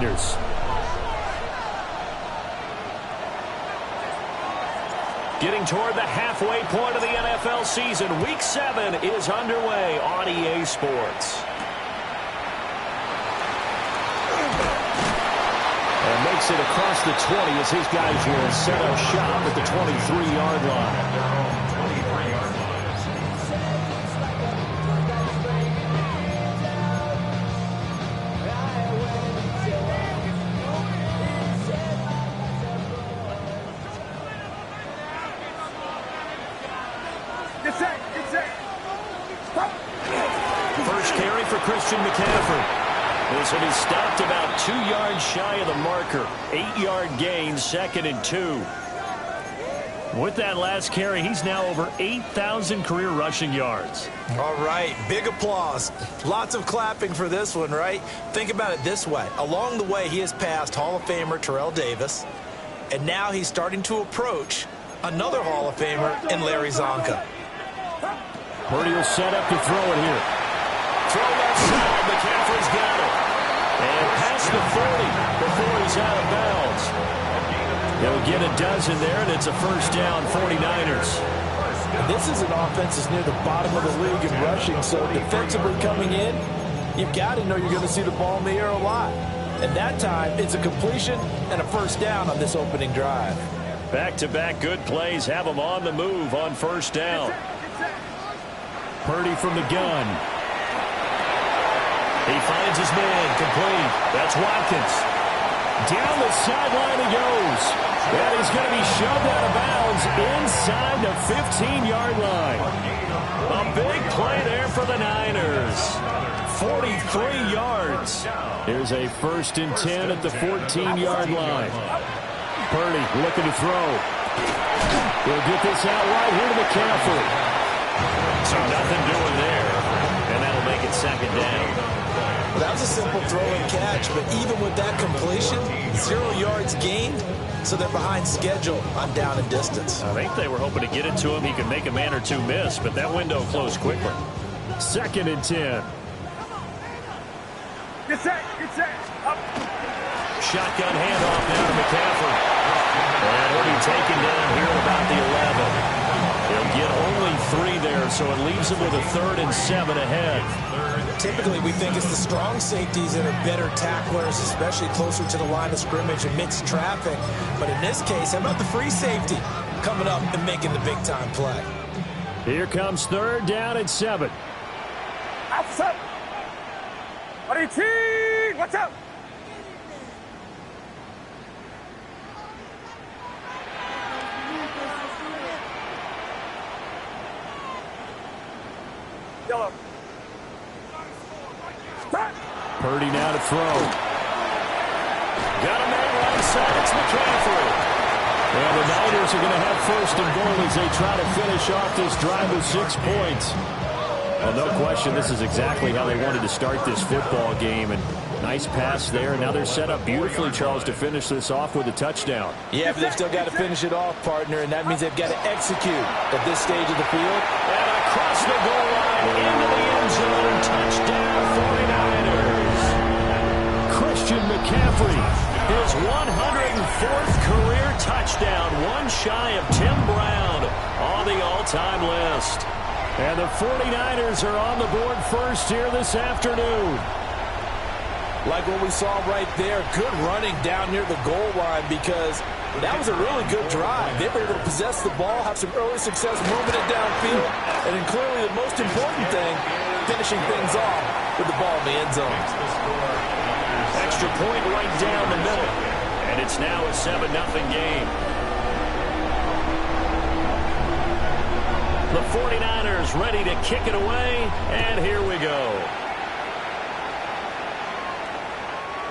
49ers. Getting toward the halfway point of the NFL season. Week 7 is underway on EA Sports. And makes it across the 20 as his guys will set up shop at the 23-yard line. First carry for Christian McCaffrey. This one is stopped about 2 yards shy of the marker. 8-yard gain, 2nd and 2. With that last carry, he's now over 8,000 career rushing yards. All right, big applause. Lots of clapping for this one, right? Think about it this way. Along the way, he has passed Hall of Famer Terrell Davis, and now he's starting to approach another Hall of Famer in Larry Zonka. Purdy will set up to throw it here. Throw left side. McCaffrey's got it. And past the 40 before he's out of bounds. He'll get a dozen there, and it's a first down, 49ers. And this is an offense that's near the bottom of the league in rushing, so defensively coming in, you've got to know you're going to see the ball in the air a lot. And that time, it's a completion and a first down on this opening drive. Back-to-back good plays have him on the move on first down. Purdy from the gun. He finds his man, complete. That's Watkins. Down the sideline he goes. And he's going to be shoved out of bounds inside the 15-yard line. A big play there for the Niners. 43 yards. Here's a 1st and 10 at the 14-yard line. Purdy looking to throw. He'll get this out right here to McCaffrey. So nothing doing there, and that'll make it 2nd down. Well, that was a simple throw and catch, but even with that completion, 0 yards gained, so they're behind schedule on down and distance. I think they were hoping to get it to him. He could make a man or two miss, but that window closed quickly. 2nd and 10. Get set, up. Shotgun handoff now to McCaffrey. And he'll be taken down here at about the 11. He'll get only 3 there, so it leaves him with a 3rd and 7 ahead. Typically, we think it's the strong safeties that are better tacklers, especially closer to the line of scrimmage amidst traffic. But in this case, how about the free safety coming up and making the big-time play? Here comes 3rd down and 7. Outside. What are you team? Watch out. Yellow. Purdy now to throw. Got a man right side. It's McCaffrey. And the Niners are going to have 1st and goal as they try to finish off this drive with 6 points. Well, no question, this is exactly how they wanted to start this football game. And nice pass there. Now they're set up beautifully, Charles, to finish this off with a touchdown. Yeah, but they've still got to finish it off, partner, and that means they've got to execute at this stage of the field. And across the goal line, into the end zone, touchdown 49ers. Christian McCaffrey, his 104th career touchdown, one shy of Tim Brown on the all-time list. And the 49ers are on the board first here this afternoon. Like what we saw right there, good running down near the goal line because that was a really good drive. They were able to possess the ball, have some early success moving it downfield, and then clearly the most important thing, finishing things off with the ball in the end zone. Extra point right down the middle, and it's now a 7-0 game. The 49ers ready to kick it away, and here we go.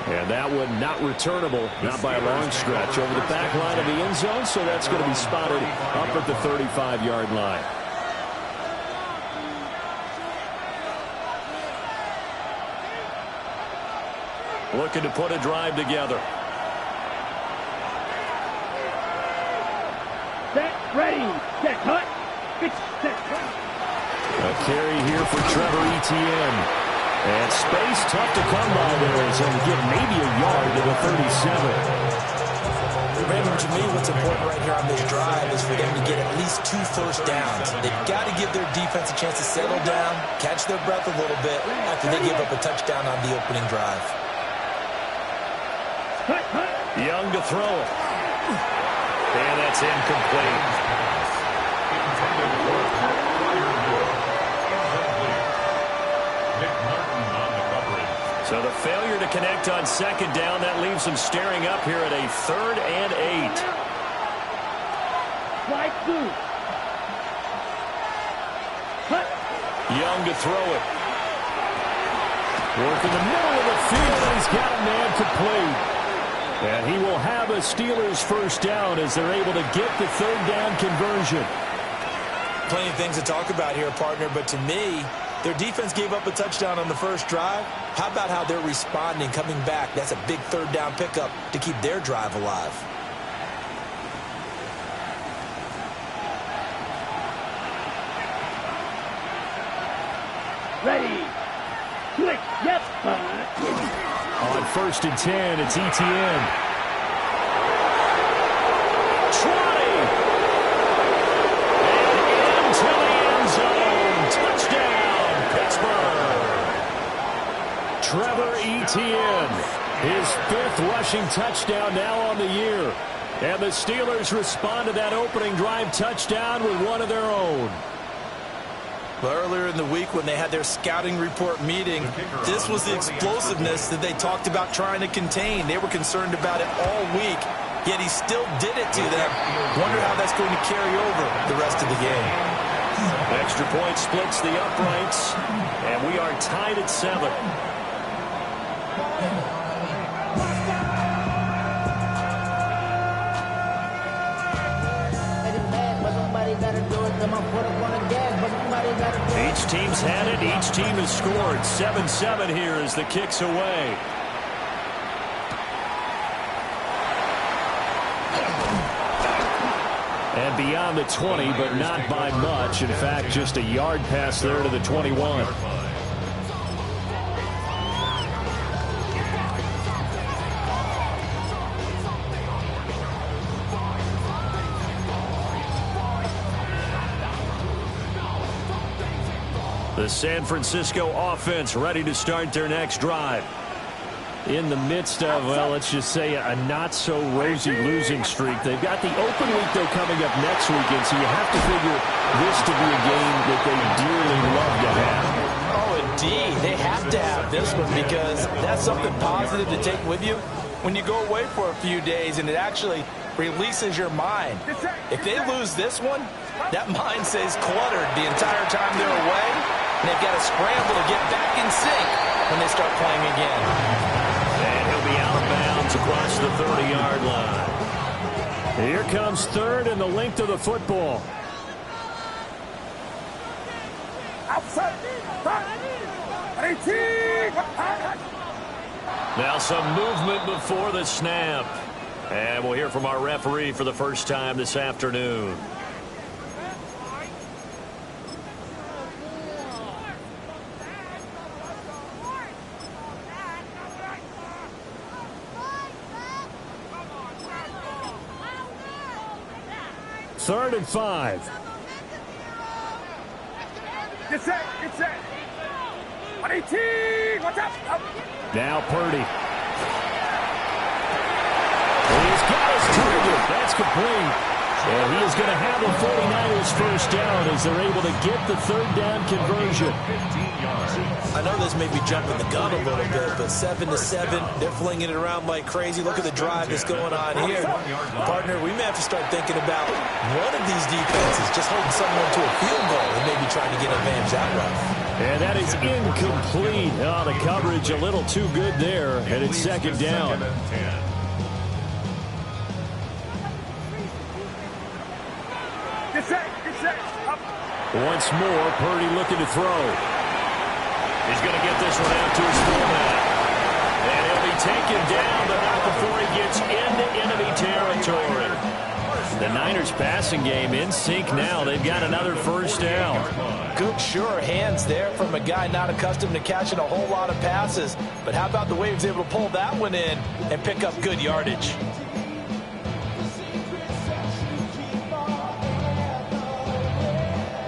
And that one not returnable, not by a long stretch, over the back line of the end zone, so that's going to be spotted up at the 35-yard line. Looking to put a drive together. Set, ready, set, cut. A carry here for Trevor Etienne. And space tough to come by there as he'll get maybe a yard to 37. Raymond, to me, what's important right here on this drive is for them to get at least 2 first downs. They've got to give their defense a chance to settle down, catch their breath a little bit after they give up a touchdown on the opening drive. Young to throw it. And that's incomplete. So the failure to connect on second down, that leaves them staring up here at a 3rd and 8. Young to throw it. Work in the middle of the field, and he's got a man complete. And he will have a Steelers first down as they're able to get the 3rd down conversion. Plenty of things to talk about here, partner, but to me, their defense gave up a touchdown on the first drive. How about how they're responding, coming back? That's a big 3rd down pickup to keep their drive alive. Ready. Click. Yep. On 1st and 10, it's ETN. Try. And into the end zone. Touchdown, Pittsburgh. Trevor Etienne, his 5th rushing touchdown now on the year. And the Steelers respond to that opening drive touchdown with one of their own. Well, earlier in the week when they had their scouting report meeting, this was the explosiveness that they talked about trying to contain. They were concerned about it all week, yet he still did it to them. Wonder how that's going to carry over the rest of the game. Extra point splits the uprights, and we are tied at 7. Each team's had it. Each team has scored. 7-7 here as the kick's away. And beyond the 20, but not by much. In fact, just a yard pass there to the 21. The San Francisco offense ready to start their next drive. In the midst of, well, let's just say a not-so-rosy losing streak. They've got the open week, though, coming up next weekend, so you have to figure this to be a game that they dearly love to have. Oh, indeed. They have to have this one because that's something positive to take with you when you go away for a few days, and it actually releases your mind. If they lose this one, that mind stays cluttered the entire time they're away, and they've got to scramble to get back in sync when they start playing again. And he'll be out of bounds across the 30-yard line. Here comes 3rd and the length of the football. Outside. Now some movement before the snap. And we'll hear from our referee for the first time this afternoon. Third and 5. Get set. Get set. 118. Watch out. Up. Now Purdy. He's got his target. That's complete. And he is going to have the 49ers first down as they're able to get the 3rd down conversion. I know this may be jumping the gun a little bit, but 7-7, they're flinging it around like crazy. Look at the drive that's going on here. Partner, we may have to start thinking about one of these defenses just holding someone to a field goal and maybe trying to get advantage that way. And that is incomplete. Oh, the coverage a little too good there, and it's 2nd down. Get set. Get set. Up. Once more, Purdy looking to throw. He's going to get this one out to his fullback. And he'll be taken down, but not before he gets into enemy territory. The Niners passing game in sync now. They've got another first down. Good, sure hands there from a guy not accustomed to catching a whole lot of passes. But how about the way he was able to pull that one in and pick up good yardage?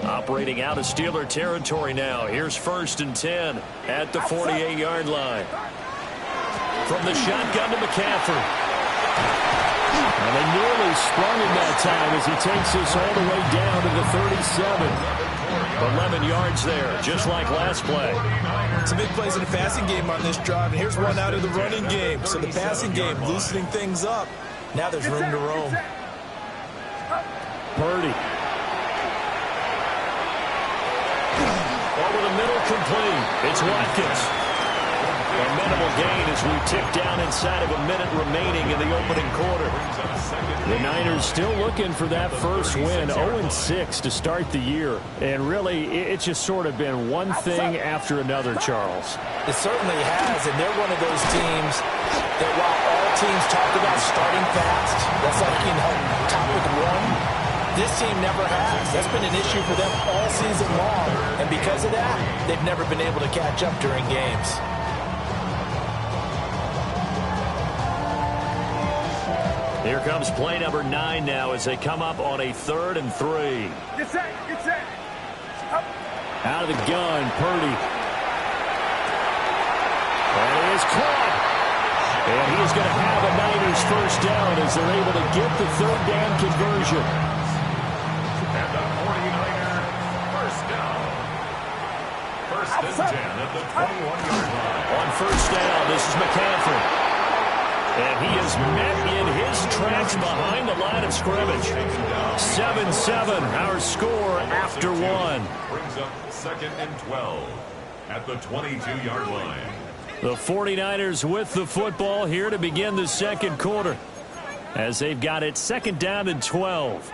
Operating out of Steeler territory now. Here's 1st and 10 at the 48-yard line. From the shotgun to McCaffrey. And they nearly sprung him that time as he takes this all the way down to the 37. 11 yards there, just like last play. Some big plays in the passing game on this drive, and here's one out of the running game. So the passing game loosening things up. Now there's room to roam. Purdy. Over the middle, complete. It's Watkins. A minimal gain as we tick down inside of a minute remaining in the opening quarter. The Niners still looking for that first win, 0-6 to start the year. And really, it's just sort of been one thing after another, Charles. It certainly has, and they're one of those teams that while all teams talk about starting fast, that's like, topic one, this team never has. That's been an issue for them all season long. And because of that, they've never been able to catch up during games. Here comes play number 9 now as they come up on a 3rd and 3. Get set. Out of the gun, Purdy. And he is caught. And he is going to have a Niners first down as they're able to get the 3rd down conversion. And the 49er first down. 1st and 10 at the 21-yard line. On first down, this is McCaffrey. And he is met in his tracks behind the line of scrimmage. 7-7, our score after one. Brings up 2nd and 12 at the 22-yard line. The 49ers with the football here to begin the second quarter as they've got it 2nd down and 12.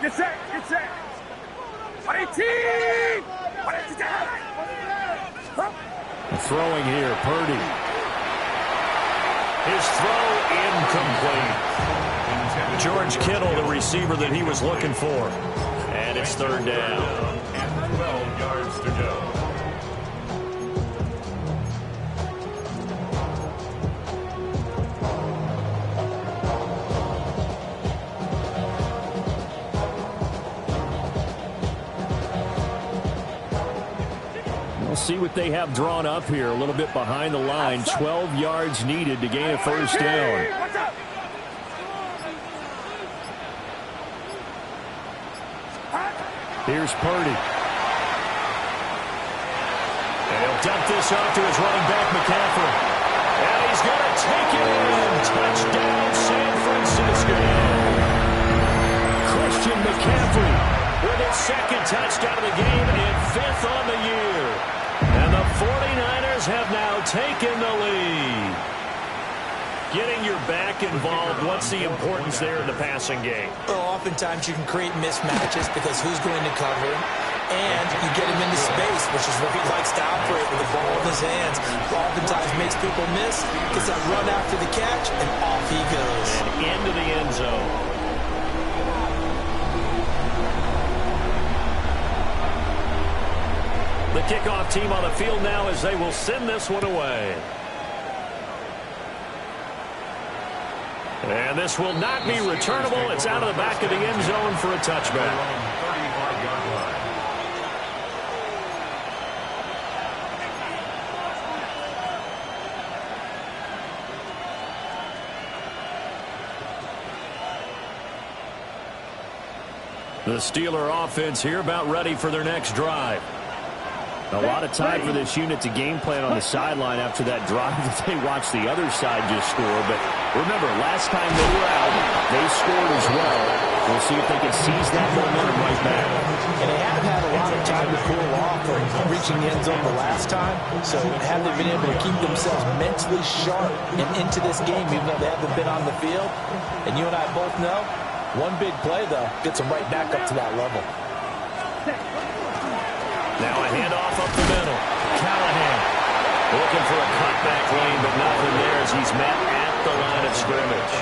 Get set. 118. 118. Throwing here, Purdy. His throw incomplete. George Kittle, the receiver that he was looking for. And it's 3rd down. And 12 yards to go. We'll see what they have drawn up here a little bit behind the line. 12 yards needed to gain a first down. Here's Purdy. And he'll dump this off to his running back, McCaffrey. And he's going to take it in. Touchdown, San Francisco. Christian McCaffrey with his 2nd touchdown of the game and 5th on the year. And the 49ers have now taken the lead. Getting your back involved, what's the importance there in the passing game? Well, oftentimes you can create mismatches because who's going to cover, and you get him into space, which is where he likes to operate with the ball in his hands. Oftentimes makes people miss, gets that run after the catch, and off he goes. And into the end zone. The kickoff team on the field now as they will send this one away. And this will not be returnable. It's out of the back of the end zone for a touchback. 35-yard line. The Steeler offense here about ready for their next drive. A lot of time for this unit to game plan on the sideline after that drive that they watched the other side just score. But remember, last time they were out, they scored as well. We'll see if they can seize that momentum right back. And they haven't had a lot of time to cool off from reaching the end zone the last time. So have they been able to keep themselves mentally sharp and into this game, even though they haven't been on the field? And you and I both know One big play, though, gets them right back up to that level. Now a handoff up the middle. Callahan looking for a cutback lane, but nothing there as he's met at the line of scrimmage.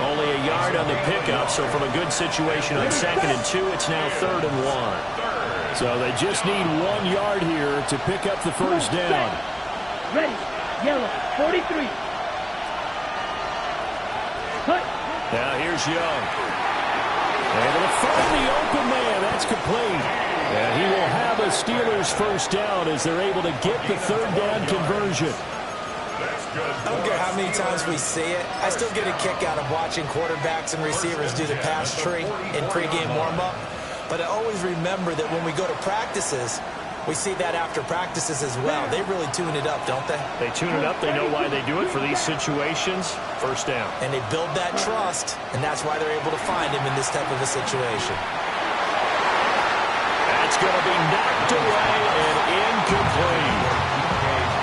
Only a yard on the pickup, so from a good situation on 2nd and 2, it's now 3rd and 1. So they just need 1 yard here to pick up the first down. Ready. Yellow. 43. Cut. Now here's Young. Able to find the open man. That's complete. And he will have a Steelers first down as they're able to get the 3rd down conversion. I don't care how many times we see it. I still get a kick out of watching quarterbacks and receivers do the pass tree in pregame warm-up. But I always remember that when we go to practices, we see that after practices as well. They really tune it up, don't they? They tune it up. They know why they do it for these situations. First down. And they build that trust, and that's why they're able to find him in this type of a situation. That's going to be knocked away and incomplete.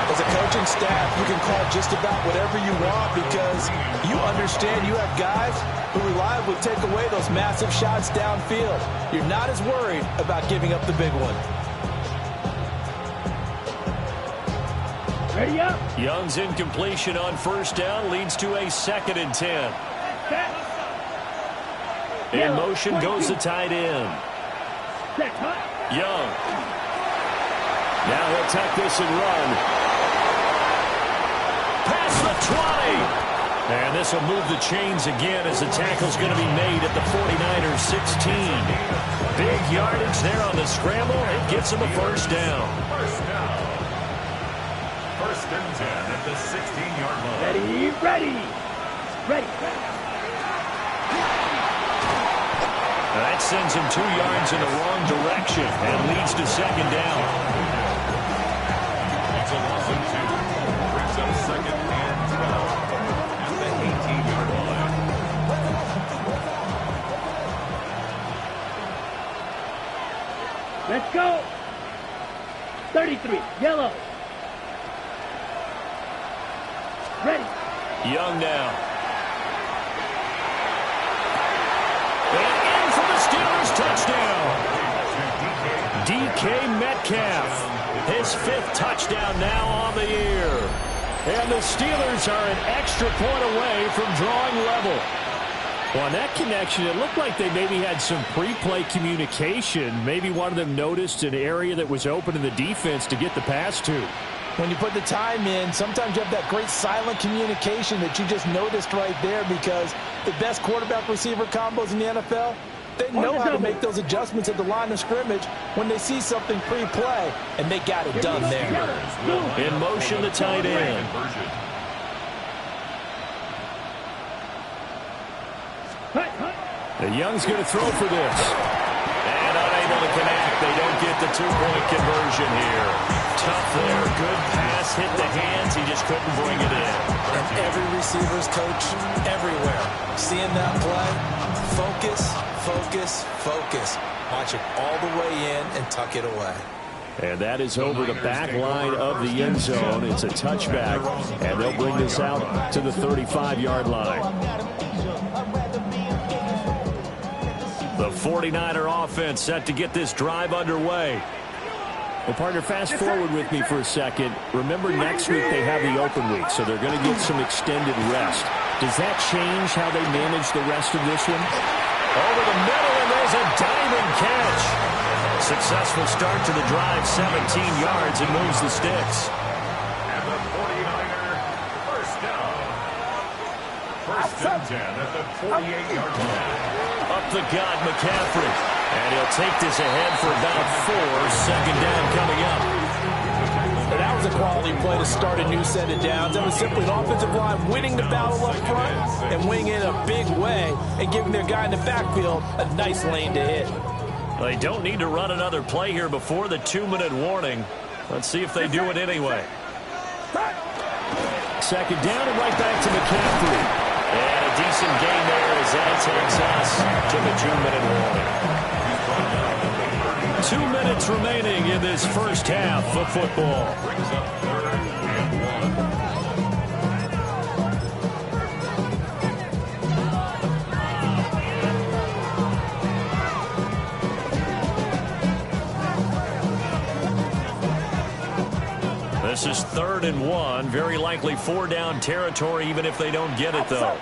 As a coaching staff, you can call just about whatever you want because you understand you have guys who reliably take away those massive shots downfield. You're not as worried about giving up the big one. Ready up. Young's incompletion on first down leads to a 2nd and 10. In motion goes the tight end. Young. Now he'll tuck this and run. Past the 20. And this will move the chains again as the tackle's going to be made at the 49ers 16. Big yardage there on the scramble. It gets him a first down. First and 10 at the 16-yard line. Ready. That sends him 2 yards in the wrong direction and leads to 2nd down. It's a loss of 2. Brings up 2nd and 12 at the 18-yard line. Let's go. 33. Yellow. Ready. Young now. And in for the Steelers touchdown. DK Metcalf. His 5th touchdown now on the year. And the Steelers are an extra point away from drawing level. Well, on that connection, it looked like they maybe had some pre-play communication. Maybe one of them noticed an area that was open in the defense to get the pass to. When you put the time in, sometimes you have that great silent communication that you just noticed right there because the best quarterback-receiver combos in the NFL, they know how to make those adjustments at the line of scrimmage when they see something pre-play, and they got it done there. In motion, the tight end. The Young's going to throw for this. And unable to connect. They don't get the 2-point conversion here. Tough there. Good pass. Hit the hands. He just couldn't bring it in. And every receiver's coach everywhere. Seeing that play, focus, focus, focus. Watch it all the way in and tuck it away. And that is over the back line of the end zone. It's a touchback. And they'll bring this out to the 35-yard line. The 49er offense set to get this drive underway. Well, partner, fast forward with me for a second. Remember, next week they have the open week, so they're going to get some extended rest. Does that change how they manage the rest of this one? Over the middle, and there's a diving catch. Successful start to the drive, 17 yards, and moves the sticks. And the 49er first down. First and 10 at the 48-yard line. Up the gut, McCaffrey. And he'll take this ahead for about 4. 2nd down coming up. And that was a quality play to start a new set of downs. That was simply an offensive line winning the battle up front and winning in a big way and giving their guy in the backfield a nice lane to hit. They don't need to run another play here before the 2-minute warning. Let's see if they do it anyway. 2nd down and right back to McCaffrey. And a decent gain there as that takes us to the 2-minute warning. 2 minutes remaining in this first half of football. Brings up 3rd and 1. This is 3rd and 1. Very likely 4-down territory, even if they don't get it, though.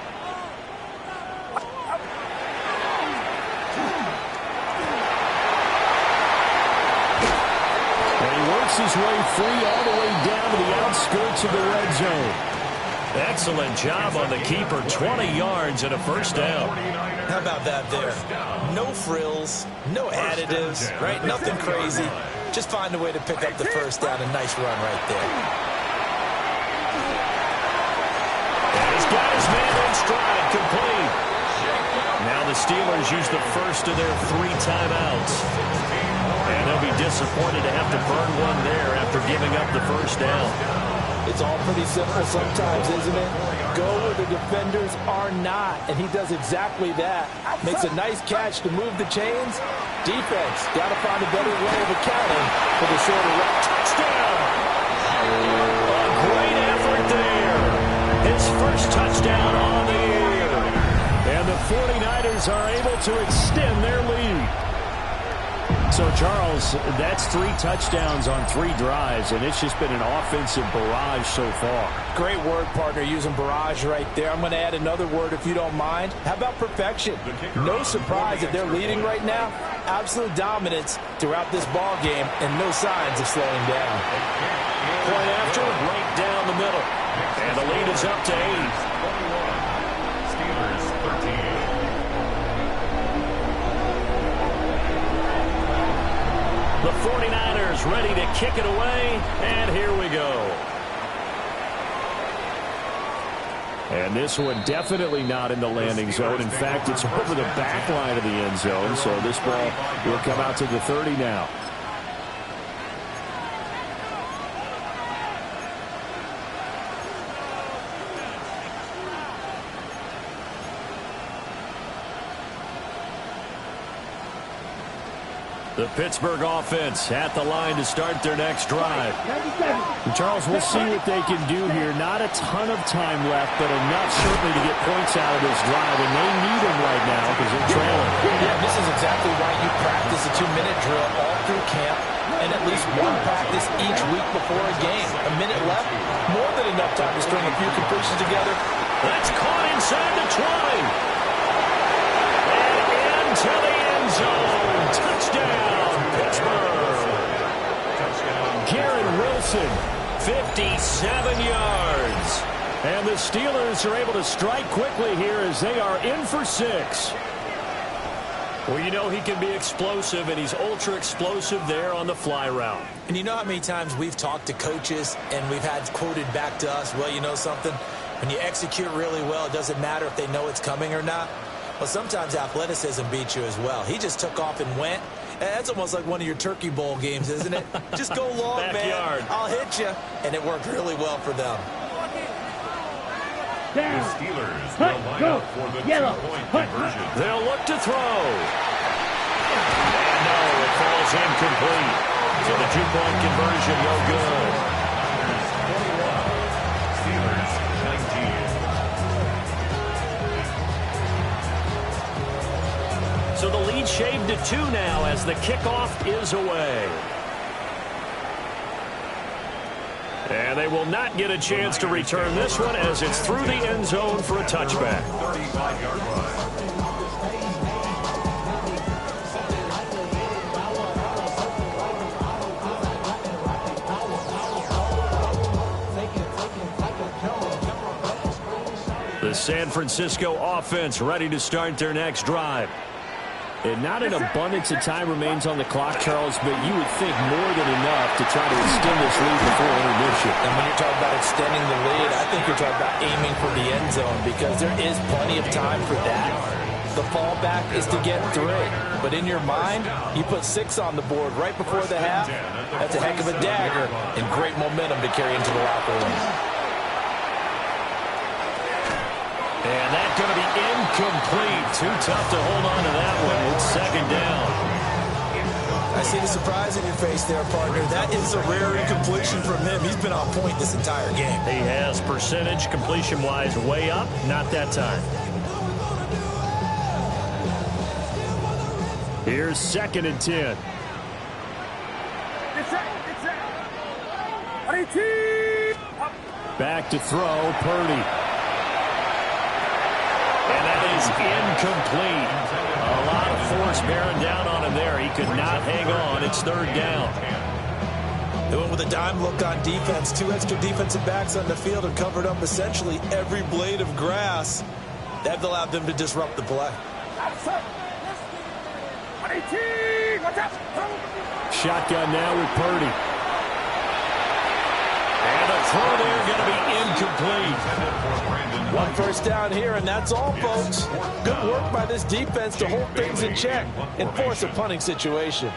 And he works his way free all the way down to the outskirts of the red zone. Excellent job on the keeper. 20 yards and a first down. How about that there? No frills, no additives, right? Nothing crazy. Just find a way to pick up the first down. A nice run right there. And he's got his man in stride, complete. Now the Steelers use the first of their 3 timeouts. And they'll be disappointed to have to burn one there after giving up the first down. It's all pretty simple sometimes, isn't it? Go where the defenders are not, and he does exactly that. Makes a nice catch to move the chains. Defense, got to find a better way of accounting for the shorter route. Touchdown! A great effort there. His first touchdown on the year. And the 49ers are able to extend their lead. So, Charles, that's 3 touchdowns on 3 drives, and it's just been an offensive barrage so far. Great word, partner, using barrage right there. I'm going to add another word if you don't mind. How about perfection? No surprise that they're leading right now. Absolute dominance throughout this ball game, and no signs of slowing down. Point after, right down the middle. And the lead is up to 8. Steelers 13. The 49ers ready to kick it away, and here we go. And this one definitely not in the landing zone. In fact, it's over the back line of the end zone, so this ball will come out to the 30 now. The Pittsburgh offense at the line to start their next drive. And Charles, we'll see what they can do here. Not a ton of time left, but enough certainly to get points out of this drive, and they need them right now because they're trailing. Yeah, this is exactly why you practice a 2-minute drill all through camp and at least one practice each week before a game. A minute left, more than enough time to string a few completions together. That's caught inside the 20. And into the end zone. Touchdown, Pittsburgh. Garrett Wilson, 57 yards. And the Steelers are able to strike quickly here as they are in for 6. Well, you know he can be explosive, and he's ultra explosive there on the fly route. And you know how many times we've talked to coaches and we've had quoted back to us, well, you know something? When you execute really well, it doesn't matter if they know it's coming or not. Well, sometimes athleticism beats you as well. He just took off and went. That's almost like one of your Turkey Bowl games, isn't it? Just go long, Backyard. man. I'll hit you. And it worked really well for them. The Steelers will line up for the 2-point conversion. They'll look to throw. And no, it falls incomplete. So the 2-point conversion, no good. Steelers 19. So the lead shaved to 2 now as the kickoff is away. And they will not get a chance to return this one as it's through the end zone for a touchback. 35-yard line. The San Francisco offense ready to start their next drive. And not an abundance of time remains on the clock, Charles, but you would think more than enough to try to extend this lead before intermission. And when you're talking about extending the lead, I think you're talking about aiming for the end zone because there is plenty of time for that. The fallback is to get 3. But in your mind, you put 6 on the board right before the half. That's a heck of a dagger and great momentum to carry into the locker room. And that's going to be incomplete. Too tough to hold on to that one. It's 2nd down. I see the surprise in your face there, partner. That is a rare incompletion from him. He's been on point this entire game. He has percentage completion-wise way up. Not that time. Here's 2nd and 10. Back to throw, Purdy. And that is incomplete. A lot of force bearing down on him there. He could not hang on. It's third down. They went with a dime look on defense. 2 extra defensive backs on the field and covered up essentially every blade of grass. That allowed them to disrupt the play. Shotgun now with Purdy. And the throw there going to be incomplete. 1 first down here, and that's all, folks. Good work by this defense to hold things in check and force a punting situation.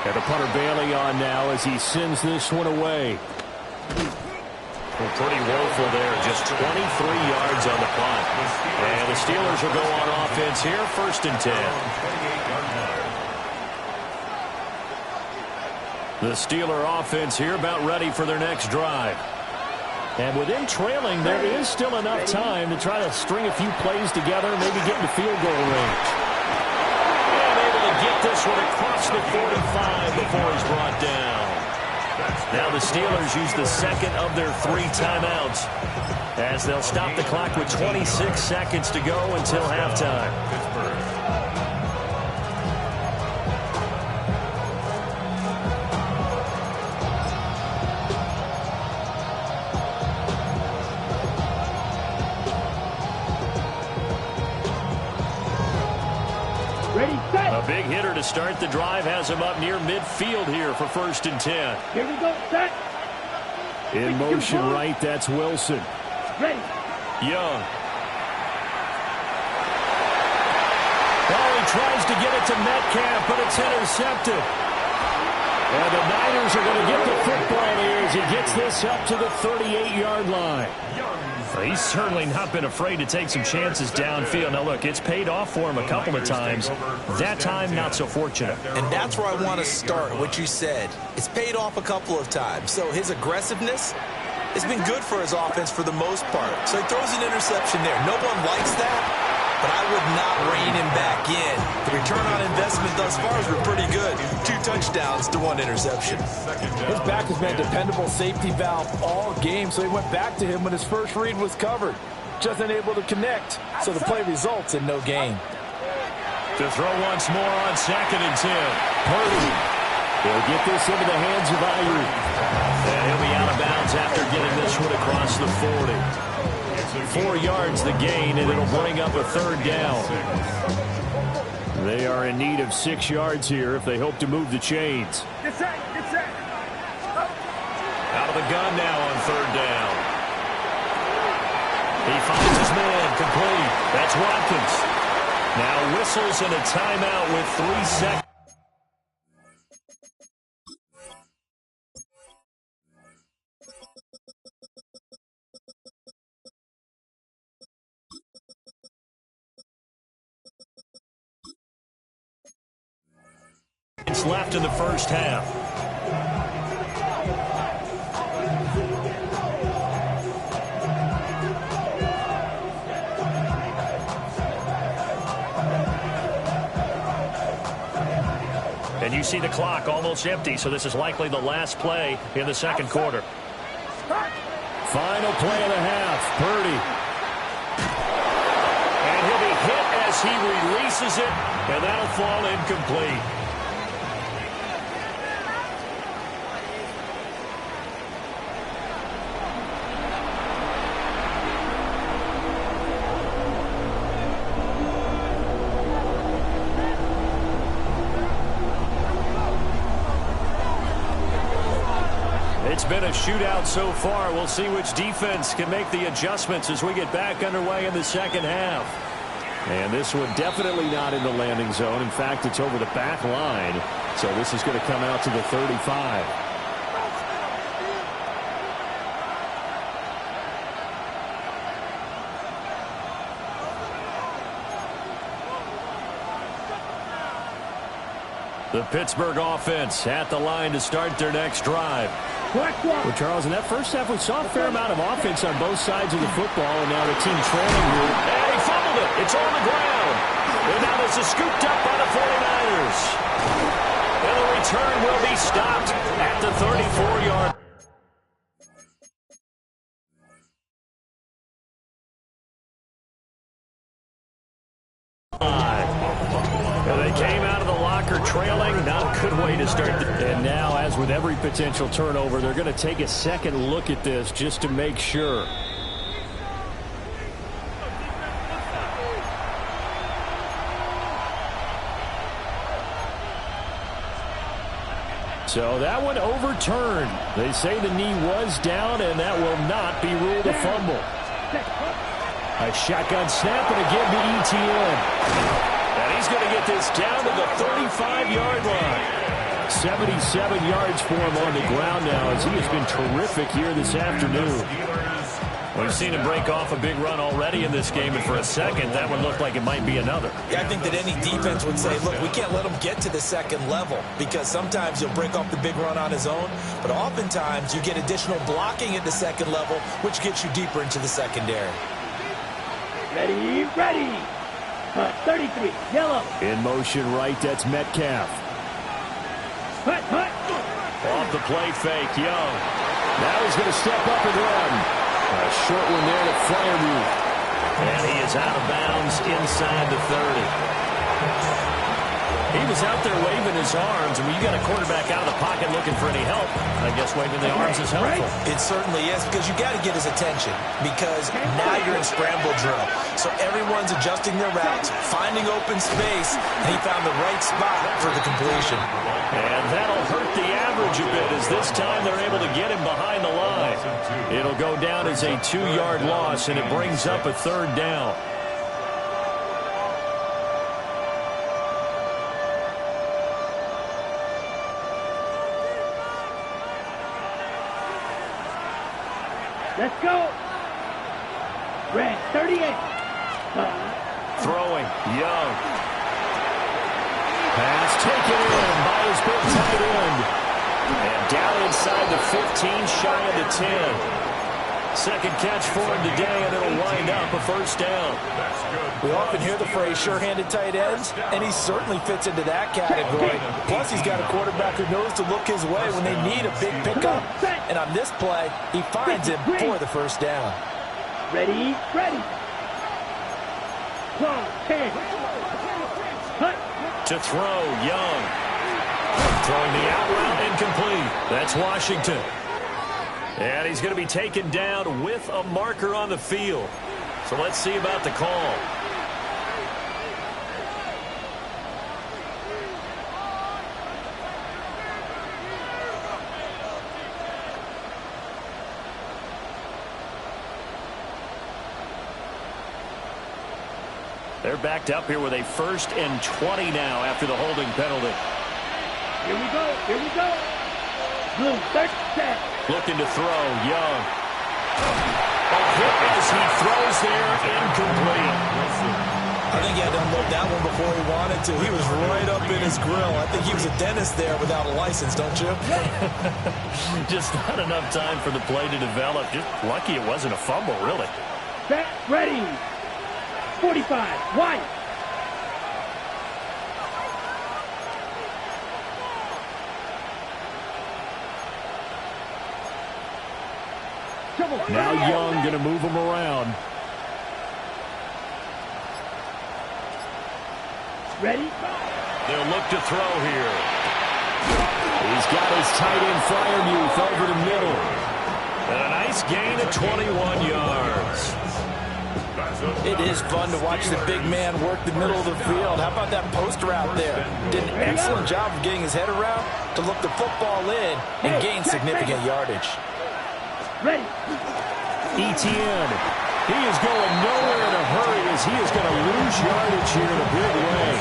And the punter Bailey on now as he sends this one away. Well, pretty woeful there. Just 23 yards on the punt. And the Steelers will go on offense here, 1st and 10. The Steeler offense here about ready for their next drive. And with them trailing, there is still enough time to try to string a few plays together, maybe get into field goal range. And able to get this one across the 45 before he's brought down. Now the Steelers use the second of their 3 timeouts as they'll stop the clock with 26 seconds to go until halftime. A big hitter to start the drive has him up near midfield here for 1st and 10. Here we go, set. In motion right, that's Wilson. Ready. Young. Oh, he tries to get it to Metcalf, but it's intercepted. And the Niners are going to get the football here as he gets this up to the 38-yard line. He's certainly not been afraid to take some chances downfield. Now, look, it's paid off for him a couple of times. That time, not so fortunate. And that's where I want to start, what you said. It's paid off a couple of times. So his aggressiveness has been good for his offense for the most part. So he throws an interception there. No one likes that, but I would not rein him back in. The return on investment thus far has been pretty good. 2 touchdowns to 1 interception. His back has been a dependable safety valve all game, so he went back to him when his first read was covered. Just unable to connect, so the play results in no gain. To throw once more on 2nd and 10. Purdy. He'll get this into the hands of Ayuk. And he'll be out of bounds after getting this one across the 40. 4 yards the gain, and it'll bring up a 3rd down. They are in need of 6 yards here if they hope to move the chains. Get set. Out of the gun now on 3rd down. He finds his man complete. That's Watkins. Now whistles and a timeout with 3 seconds. Left in the first half. And you see the clock almost empty, so this is likely the last play in the 2nd quarter. Final play of the half, Purdy. And he'll be hit as he releases it, and that'll fall incomplete. It's been a shootout so far. We'll see which defense can make the adjustments as we get back underway in the 2nd half. And this one definitely not in the landing zone. In fact, it's over the back line. So this is going to come out to the 35. The Pittsburgh offense at the line to start their next drive. Well, Charles, in that first half, we saw a fair amount of offense on both sides of the football, and now the team trailing here. And he fumbled it. It's on the ground. And now this is scooped up by the 49ers. And the return will be stopped at the 34-yard. And they came out of the locker trailing. Not a good way to start. And now, as with every potential turnover, they're going to take a second look at this just to make sure. So that one overturned. They say the knee was down, and that will not be ruled a fumble. A shotgun snap, and again to ETN. And he's going to get this down to the 35-yard line. 77 yards for him on the ground now, as he has been terrific here this afternoon. We've seen him break off a big run already in this game, and for a second, that one looked like it might be another. Yeah, I think that any defense would say, look, we can't let him get to the second level, because sometimes he'll break off the big run on his own, but oftentimes you get additional blocking at the second level, which gets you deeper into the secondary. Ready, ready. 33, yellow. In motion right, that's Metcalf. Hut, hut. Off the play fake, Young. Now he's going to step up and run. A short one there to Freiermuth. And he is out of bounds inside the 30. He was out there waving his arms, and when you got a quarterback out of the pocket looking for any help, I guess waving the arms is helpful. It certainly is, because you got to get his attention, because now you're in scramble drill. So everyone's adjusting their routes, finding open space, and he found the right spot for the completion. And that'll hurt the average a bit, as this time they're able to get him behind the line. It'll go down as a 2-yard loss, and it brings up a third down. Let's go. Red 38. Throwing, Young. Pass taken in by his big tight end. And down inside the 15, shy of the 10. Second catch for him today, and it'll wind up a first down. We often hear the phrase sure-handed tight ends, and he certainly fits into that category. Plus, he's got a quarterback who knows to look his way when they need a big pickup. And on this play, he finds him for the first down. Ready, ready. 10. Hut. To throw, Young. Throwing the out route, incomplete. That's Washington. And he's going to be taken down with a marker on the field. So let's see about the call. They're backed up here with a 1st and 20 now after the holding penalty. Here we go, here we go. Blue, 30 set. Looking to throw, Young. A hit as he throws there, incomplete. I think he had to unload that one before he wanted to. He was right up in his grill. I think he was a dentist there without a license, don't you? Just not enough time for the play to develop. Just lucky it wasn't a fumble, really. Set, ready. 45, wide. Now Young going to move him around. Ready? They'll look to throw here. He's got his tight end Freiermuth over the middle. And a nice gain of 21 yards. It is fun to watch the big man work the middle of the field. How about that post route there? Did an excellent job of getting his head around to look the football in and gain significant yardage. Ready. ETN. He is going nowhere in a hurry as he is going to lose yardage here in a big way.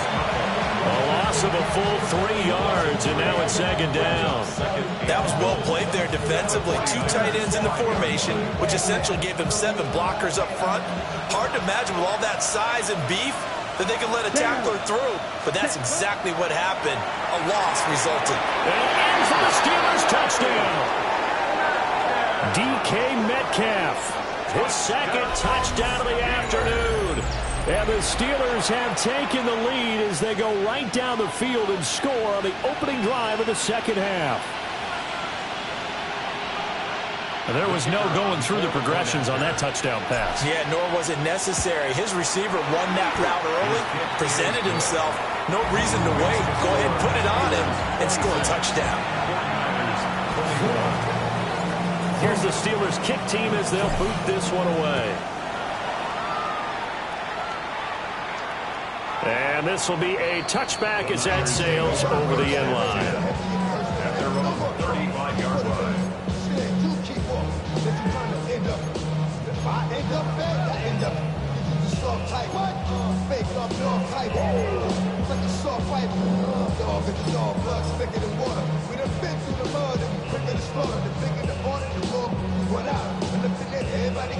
A loss of a full 3 yards, and now it's 2nd down. That was well played there defensively. 2 tight ends in the formation, which essentially gave them 7 blockers up front. Hard to imagine with all that size and beef, that they could let a tackler through, but that's exactly what happened. A loss resulted. And for the Steelers, touchdown. DK Metcalf, his second touchdown of the afternoon. And the Steelers have taken the lead as they go right down the field and score on the opening drive of the second half. There was no going through the progressions on that touchdown pass. Yeah, nor was it necessary. His receiver won that route early, presented himself. No reason to wait. Go ahead and put it on him and score a touchdown. Here's the Steelers kick team as they'll boot this one away. And this will be a touchback as that sails over the end line. At their own 35-yard line.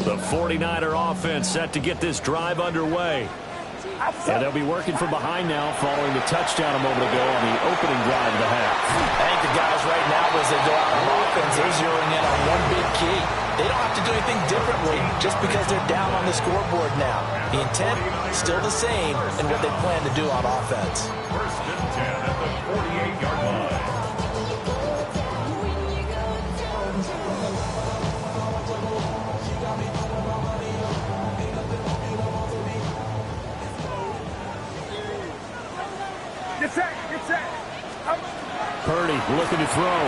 The 49er offense set to get this drive underway. And they'll be working from behind now following the touchdown a moment ago on the opening drive of the half. I think the guys right now, as they go out on offense, they're zeroing in on one big key. They don't have to do anything differently just because they're down on the scoreboard now. The intent still the same in what they plan to do on offense. First and 10 at the 48-yard line. Purdy looking to throw.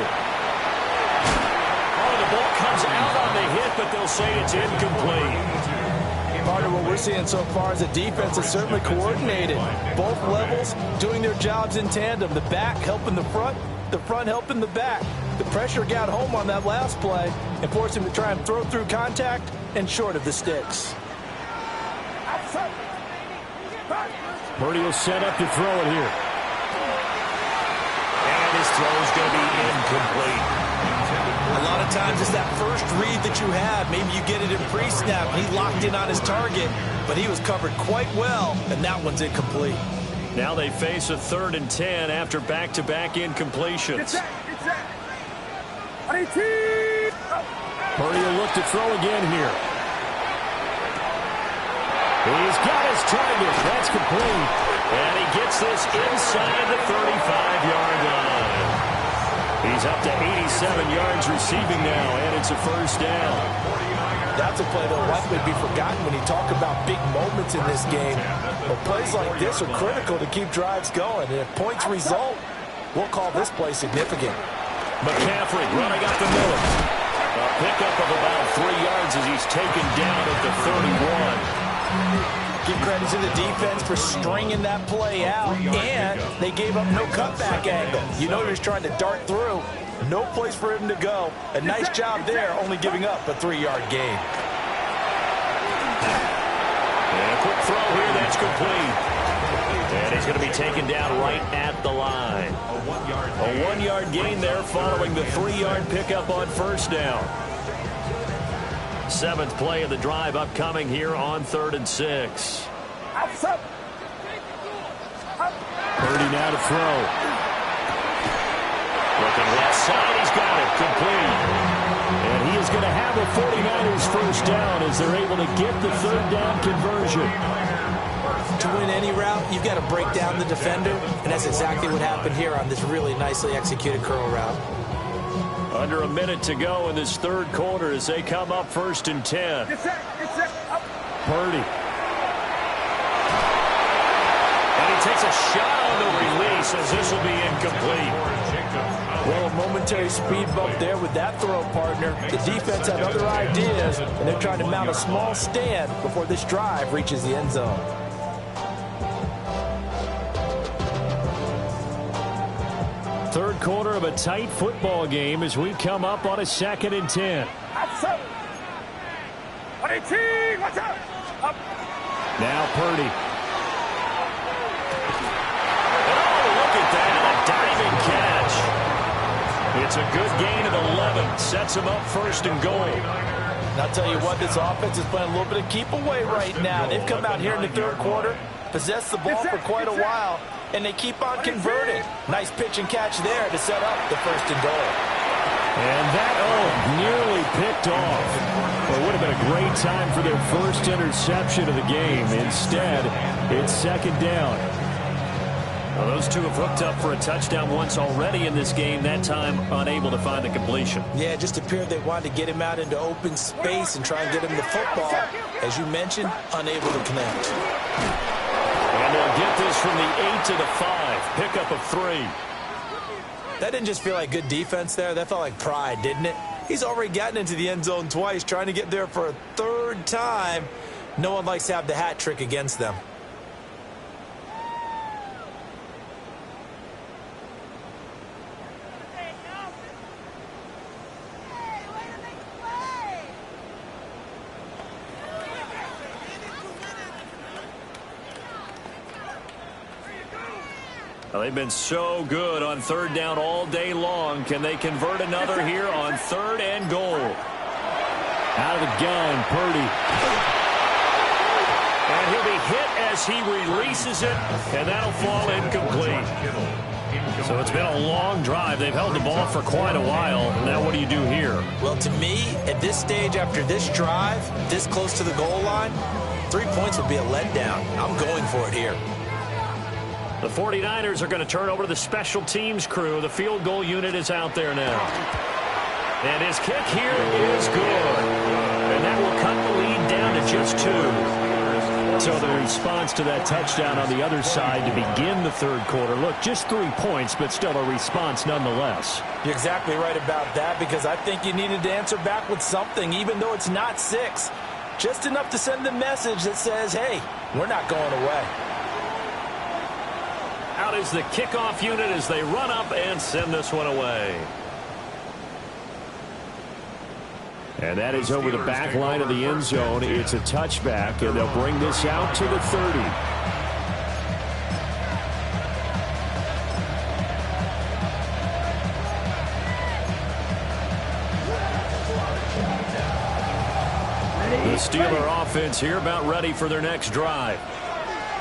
Oh, the ball comes out on the hit, but they'll say it's incomplete. Part of what we're seeing so far is the defense is certainly coordinated. Both levels doing their jobs in tandem. The back helping the front helping the back. The pressure got home on that last play and forced him to try and throw through contact and short of the sticks. Purdy will set up to throw it here. And his throw is going to be incomplete. A lot of times it's that first read that you have. Maybe you get it in pre-snap. He locked in on his target, but he was covered quite well, and that one's incomplete. Now they face a 3rd and 10 after back-to-back incompletions. Purdy will look to throw again here. He's got his target. That's complete. And he gets this inside the 35-yard line. He's up to 87 yards receiving now, and it's a first down. That's a play that will likely be forgotten when you talk about big moments in this game. But plays like this are critical to keep drives going. And if points result, we'll call this play significant. McCaffrey running up the middle. A pickup of about 3 yards as he's taken down at the 31. Give credit to the defense for stringing that play out, and they gave up no cutback angle. You know he was trying to dart through. No place for him to go. A nice job there, only giving up a 3-yard gain. And a quick throw here, that's complete. And he's going to be taken down right at the line. A 1-yard gain there following the 3-yard pickup on first down. 7th play of the drive upcoming here on 3rd and 6. Purdy now to throw. Looking left side, he's got it, complete. And he is going to have the 49ers first down as they're able to get the 3rd down conversion. To win any route, you've got to break down the defender, and that's exactly what happened here on this really nicely executed curl route. Under a minute to go in this 3rd quarter as they come up 1st and 10. Purdy. And he takes a shot on the release as this will be incomplete. Well, a momentary speed bump there with that throw, partner. The defense had other ideas, and they're trying to mount a small stand before this drive reaches the end zone. Third quarter of a tight football game as we come up on a 2nd and 10. Now Purdy. Oh, look at that. A diving catch. It's a good gain of 11. Sets him up 1st and goal. And I'll tell you what, this offense is playing a little bit of keep away right now. They've come out here in the 3rd quarter possess the ball for quite a while, and they keep on converting. Nice pitch and catch there to set up the first and goal. And that, nearly picked off. Well, it would have been a great time for their first interception of the game. Instead, it's second down. Well, those two have hooked up for a touchdown once already in this game, that time unable to find the completion. Yeah, it just appeared they wanted to get him out into open space and try and get him the football. As you mentioned, unable to connect. And they'll get this from the 8 to the 5. Pickup of 3. That didn't just feel like good defense there. That felt like pride, didn't it? He's already gotten into the end zone twice, trying to get there for a third time. No one likes to have the hat trick against them. Well, they've been so good on third down all day long. Can they convert another here on third and goal? Out of the gun, Purdy. And he'll be hit as he releases it, and that'll fall incomplete. So it's been a long drive. They've held the ball for quite a while. Now what do you do here? Well, to me, at this stage after this drive, this close to the goal line, 3 points would be a letdown. I'm going for it here. The 49ers are going to turn over to the special teams crew. The field goal unit is out there now. And his kick here is good. And that will cut the lead down to just 2. So the response to that touchdown on the other side to begin the third quarter. Look, just 3 points, but still a response nonetheless. You're exactly right about that, because I think you needed to answer back with something, even though it's not 6. Just enough to send the message that says, hey, we're not going away. Out is the kickoff unit as they run up and send this one away. And that is over the back line of the end zone. It's a touchback, and they'll bring this out to the 30. The Steeler offense here about ready for their next drive.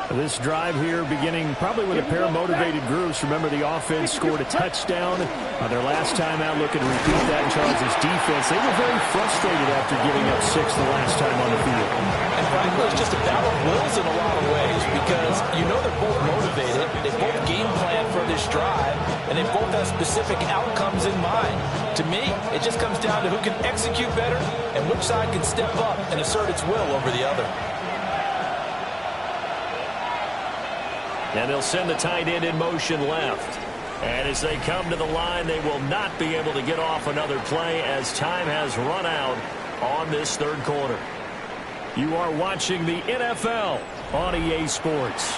This drive here beginning probably with a pair of motivated groups. Remember, the offense scored a touchdown their last time out, looking to repeat that in Charles' defense. They were very frustrated after giving up 6 the last time on the field. And frankly, it's just a battle of wills in a lot of ways, because you know they're both motivated. They both game plan for this drive, and they both have specific outcomes in mind. To me, it just comes down to who can execute better and which side can step up and assert its will over the other. And they'll send the tight end in motion left. And as they come to the line, they will not be able to get off another play as time has run out on this third quarter. You are watching the NFL on EA Sports.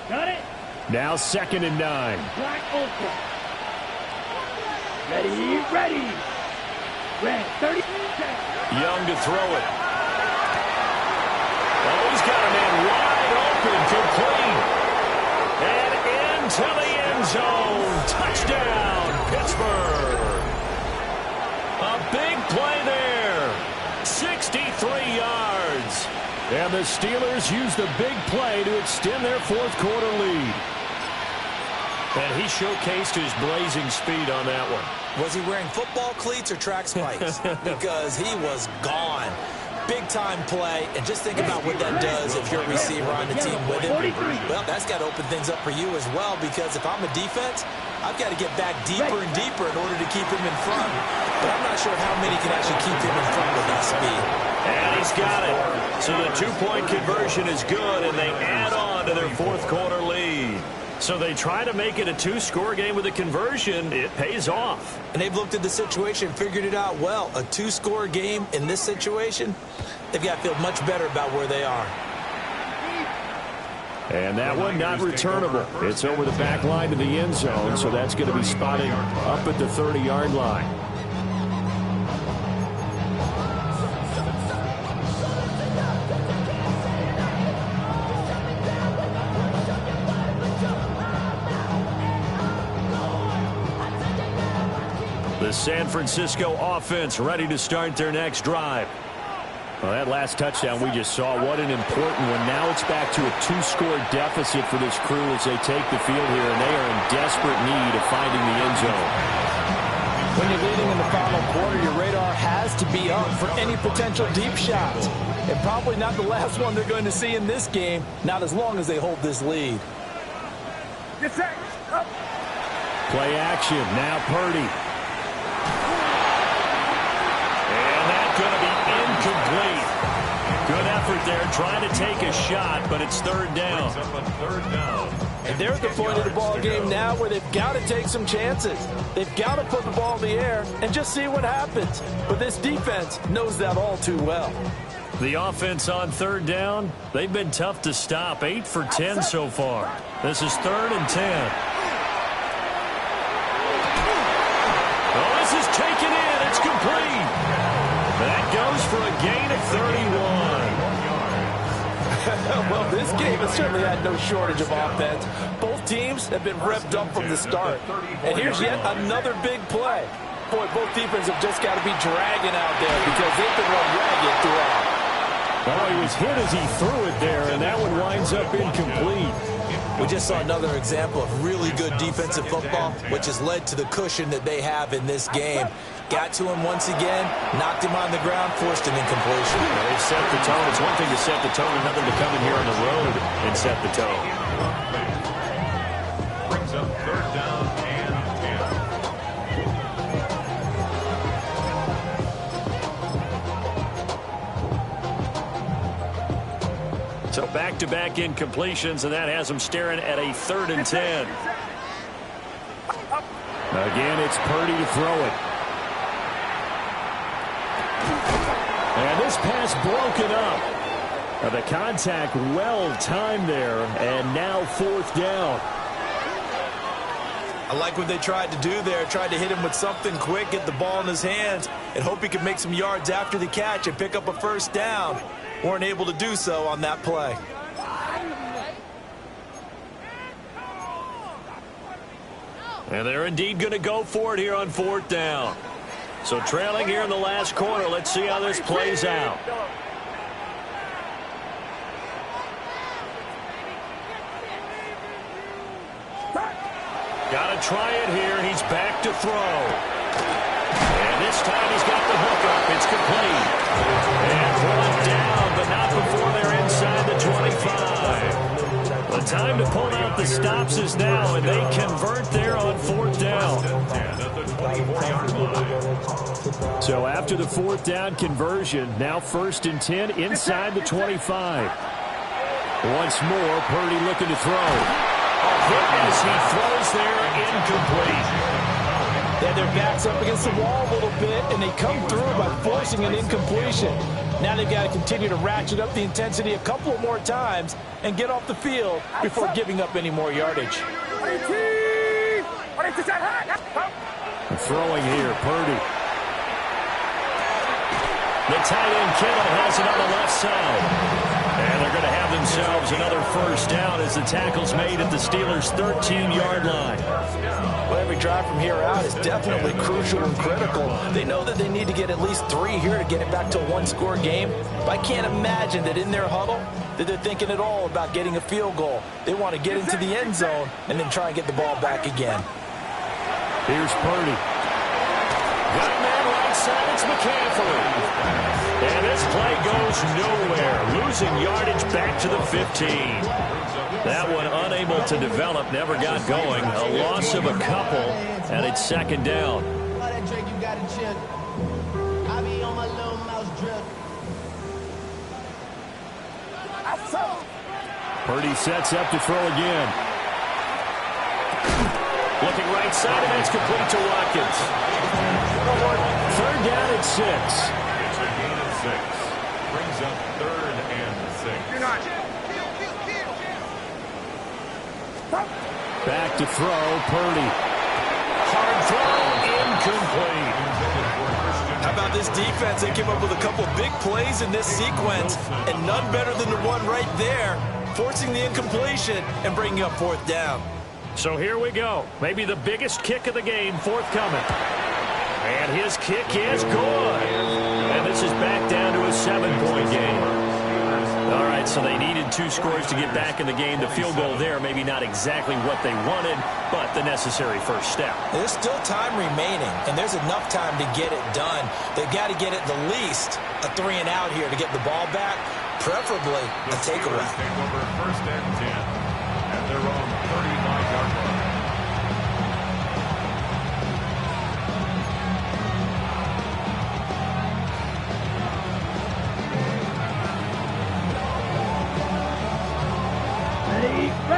Got it? Now 2nd and 9. Black open. Ready, ready. Red, 30. Young to throw it. Oh, he's got a man wide open, complete. And into the end zone. Touchdown, Pittsburgh. A big play there. 63 yards. And the Steelers use the big play to extend their fourth quarter lead. And he showcased his blazing speed on that one. Was he wearing football cleats or track spikes? Because he was gone. Big-time play, and just think about what that does if you're a receiver on the team with him. Well, that's got to open things up for you as well, because if I'm a defense, I've got to get back deeper and deeper in order to keep him in front. But I'm not sure how many can actually keep him in front with that speed. And he's got it. So the two-point conversion is good, and they add on to their fourth quarter lead. So they try to make it a 2-score game with a conversion. It pays off. And they've looked at the situation, figured it out well. A 2-score game in this situation, they've got to feel much better about where they are. And that one not returnable. It's over the back line to the end zone, so that's going to be spotted up at the 30-yard line. The San Francisco offense ready to start their next drive. Well, that last touchdown we just saw, what an important one. Now it's back to a 2-score deficit for this crew as they take the field here, and they are in desperate need of finding the end zone. When you're leading in the final quarter, your radar has to be up for any potential deep shots. And probably not the last one they're going to see in this game, not as long as they hold this lead. Play action, now Purdy. And that's going to be incomplete. Good effort there, trying to take a shot, but it's third down. And they're at the point of the ball game now where they've got to take some chances. They've got to put the ball in the air and just see what happens. But this defense knows that all too well. The offense on third down, they've been tough to stop. 8 for 10 so far. This is 3rd and 10. Oh, this is taken in. It's complete. That goes for a gain of 31. Well, this game has certainly had no shortage of offense. Both teams have been revved up from the start. And here's yet another big play. Boy, both defenses have just got to be dragging out there because they've been run ragged throughout. Oh, he was hit as he threw it there, and that one winds up incomplete. We just saw another example of really good defensive football, which has led to the cushion that they have in this game. Got to him once again, knocked him on the ground, forced an incompletion. Well, they've set the tone. It's one thing to set the tone, another to come in here on the road and set the tone. Brings up 3rd down and 10. So back-to-back incompletions, and that has them staring at a 3rd and 10. Again, it's Purdy to throw it. And this pass broken up. The contact well-timed there, and now 4th down. I like what they tried to do there. Tried to hit him with something quick, get the ball in his hands, and hope he could make some yards after the catch and pick up a 1st down. Weren't able to do so on that play. And they're indeed going to go for it here on 4th down. So trailing here in the last quarter. Let's see how this plays out. Got to try it here. He's back to throw. And this time he's got the hook up. It's complete. And brought down, but not before they're inside the 25. The time to pull out the stops is now, and they convert there on 4th down. So after the 4th down conversion, now 1st and 10 inside the 25. Once more, Purdy looking to throw. Oh, goodness, he throws there, incomplete. They had their backs up against the wall a little bit, and they come through by forcing an incompletion. Now they've got to continue to ratchet up the intensity a couple of more times and get off the field before giving up any more yardage. Throwing here, Purdy. The tight end Kittle has it on the left side. And they're going to have themselves another 1st down as the tackle's made at the Steelers' 13-yard line. Well, every drive from here out is definitely crucial and critical. They know that they need to get at least 3 here to get it back to a 1-score game. But I can't imagine that in their huddle that they're thinking at all about getting a field goal. They want to get into the end zone and then try and get the ball back again. Here's Purdy. Got a man right side, it's McCaffrey. And this play goes nowhere. Losing yardage back to the 15. That one unable to develop, never got going. A loss of a couple, and it's 2nd down. Purdy sets up to throw again. Looking right side, and it's complete to Watkins. 3rd down at 6. It's a gain of 6. Brings up 3rd and 6. Back to throw, Purdy. Hard throw, incomplete. How about this defense? They came up with a couple big plays in this sequence, and none better than the one right there, forcing the incompletion and bringing up 4th down. So here we go. Maybe the biggest kick of the game forthcoming. And his kick is good. And this is back down to a 7-point game. All right, so they needed 2 scores to get back in the game. The field goal there, maybe not exactly what they wanted, but the necessary first step. There's still time remaining, and there's enough time to get it done. They've got to get at the least a 3-and-out here to get the ball back, preferably a takeaway. Take over 1st and 10 at their own 35-yard line.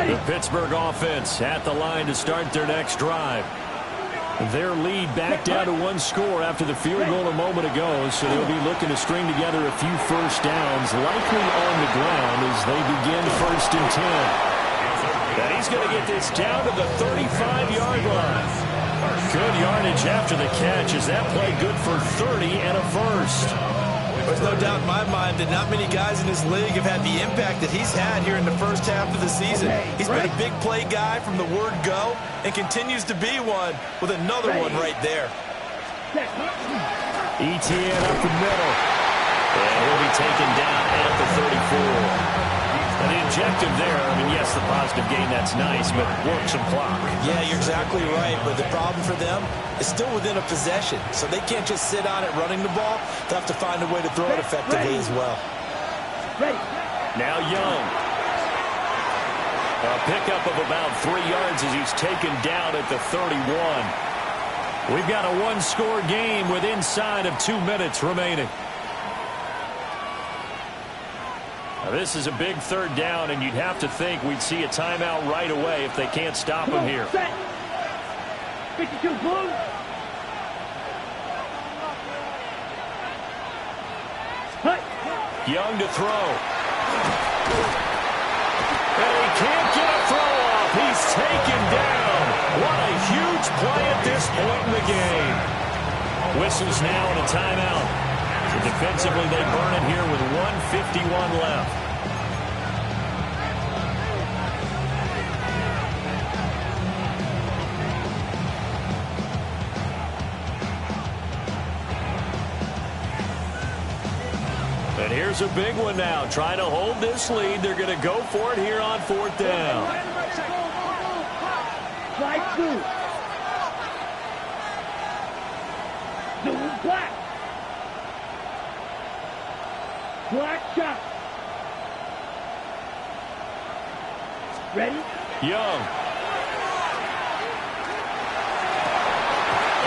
The Pittsburgh offense at the line to start their next drive. Their lead back down to 1 score after the field goal a moment ago, so they'll be looking to string together a few first downs, likely on the ground as they begin 1st and 10. And he's going to get this down to the 35-yard line. Good yardage after the catch. Is that play good for 30 and a first? There's no doubt in my mind that not many guys in this league have had the impact that he's had here in the first half of the season. He's been a big play guy from the word go and continues to be one with another one right there. ETN up the middle. And he'll be taken down at the 34. And the objective there, I mean, yes, the positive gain, that's nice, but work some clock. Yeah, you're exactly right, but the problem for them is still within a possession, so they can't just sit on it running the ball. They'll have to find a way to throw it effectively as well. Now Young. A pickup of about 3 yards as he's taken down at the 31. We've got a 1-score game with inside of 2 minutes remaining. Now, this is a big 3rd down, and you'd have to think we'd see a timeout right away if they can't stop him here. 52 blue. Young to throw. And he can't get a throw off. He's taken down. What a huge play at this point in the game. Whistles now and a timeout. So defensively, they burn it here with 1:51 left. And here's a big one now. Trying to hold this lead. They're going to go for it here on 4th down. Black blue. Blue black. Black shot. Ready? Young.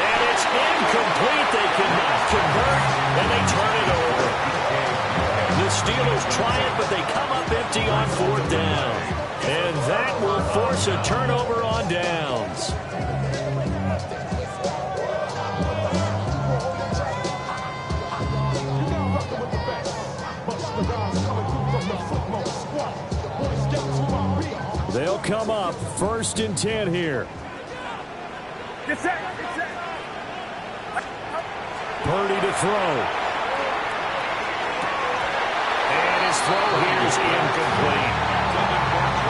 And it's incomplete. They cannot convert, and they turn it over. The Steelers try it, but they come up empty on 4th down. And that will force a turnover on downs. They'll come up 1st and 10 here. Purdy to throw. And his throw here is incomplete.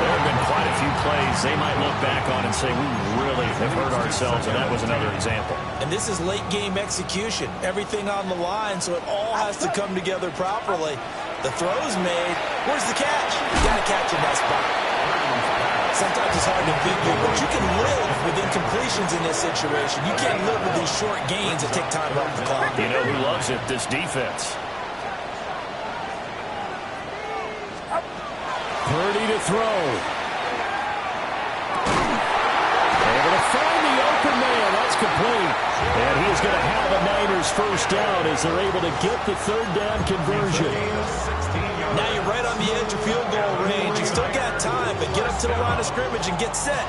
There have been quite a few plays they might look back on and say, we really have hurt ourselves, and that was another example. And this is late game execution. Everything on the line, so it all has to come together properly. The throw's made. Where's the catch? You got to catch in that spot. Sometimes it's hard to figure, but you can live with incompletions in this situation. You can't live with these short gains that take time off the clock. You know who loves it? This defense. Purdy to throw. Able to find the open man. That's complete. And he is going to have a Niners first down as they're able to get the 3rd down conversion. Now you're right on the edge of field goal range. You still got time, but get up to the line of scrimmage and get set.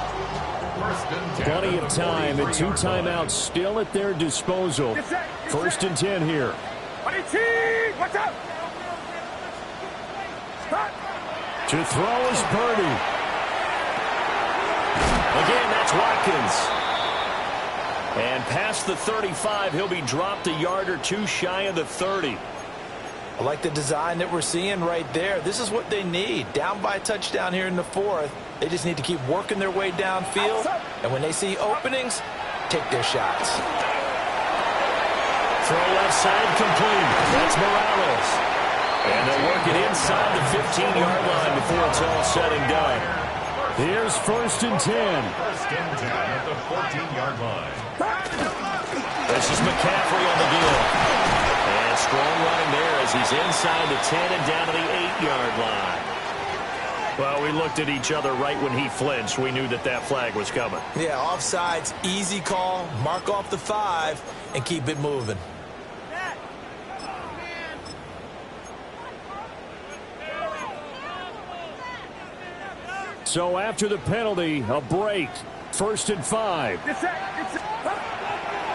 Plenty of time and 2 timeouts still at their disposal. 1st and 10 here. Watch out! To throw is Purdy. Again, that's Watkins. And past the 35, he'll be dropped a yard or 2 shy of the 30. I like the design that we're seeing right there. This is what they need. Down by a touchdown here in the 4th. They just need to keep working their way downfield. And when they see openings, take their shots. Throw left side complete. That's Morales. And they'll work it inside the 15-yard line before it's all said and done. Here's 1st and 10. 1st and 10 at the 14-yard line. This is McCaffrey on the give. And strong running there as he's inside the 10 and down to the 8-yard line. Well, we looked at each other right when he flinched. We knew that that flag was coming. Yeah, offsides, easy call. Mark off the 5 and keep it moving. So after the penalty, a break. 1st and 5.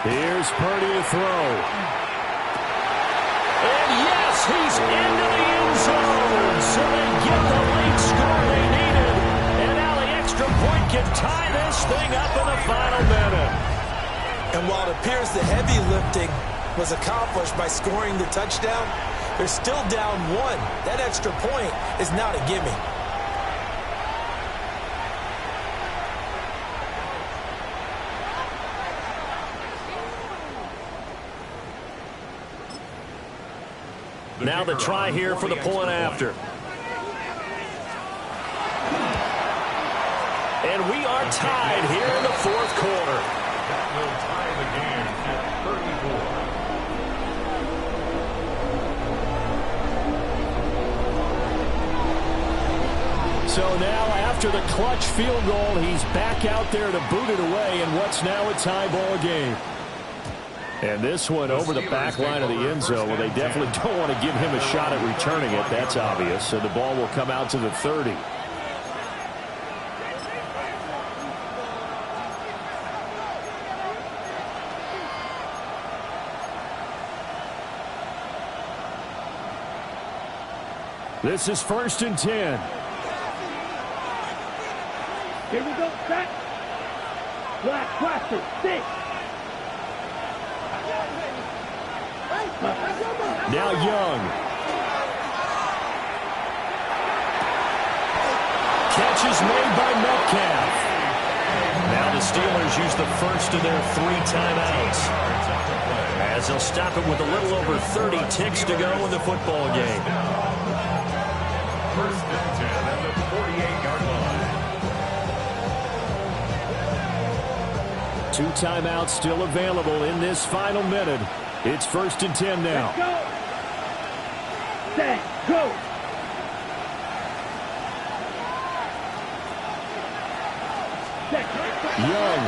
Here's Purdy to throw. And yes, he's into the end zone. So they get the late score they needed. And now the extra point can tie this thing up in the final minute. And while it appears the heavy lifting was accomplished by scoring the touchdown, they're still down 1. That extra point is not a gimme. Now the try here for the point after. And we are tied here in the 4th quarter. That will tie the game at 34. So now after the clutch field goal, he's back out there to boot it away in what's now a tie ball game. And this one over the back line of the end zone. Well, they definitely don't want to give him a shot at returning it. That's obvious. So the ball will come out to the 30. This is 1st and 10. Here we go, set. Black cluster, 6. Now Young. Catch is made by Metcalf. Now the Steelers use the first of their 3 timeouts, as they'll stop it with a little over 30 ticks to go in the football game. 1st and 10 at the 48-yard line. 2 timeouts still available in this final minute. It's 1st and 10 now. Let's go. Set, go. Young.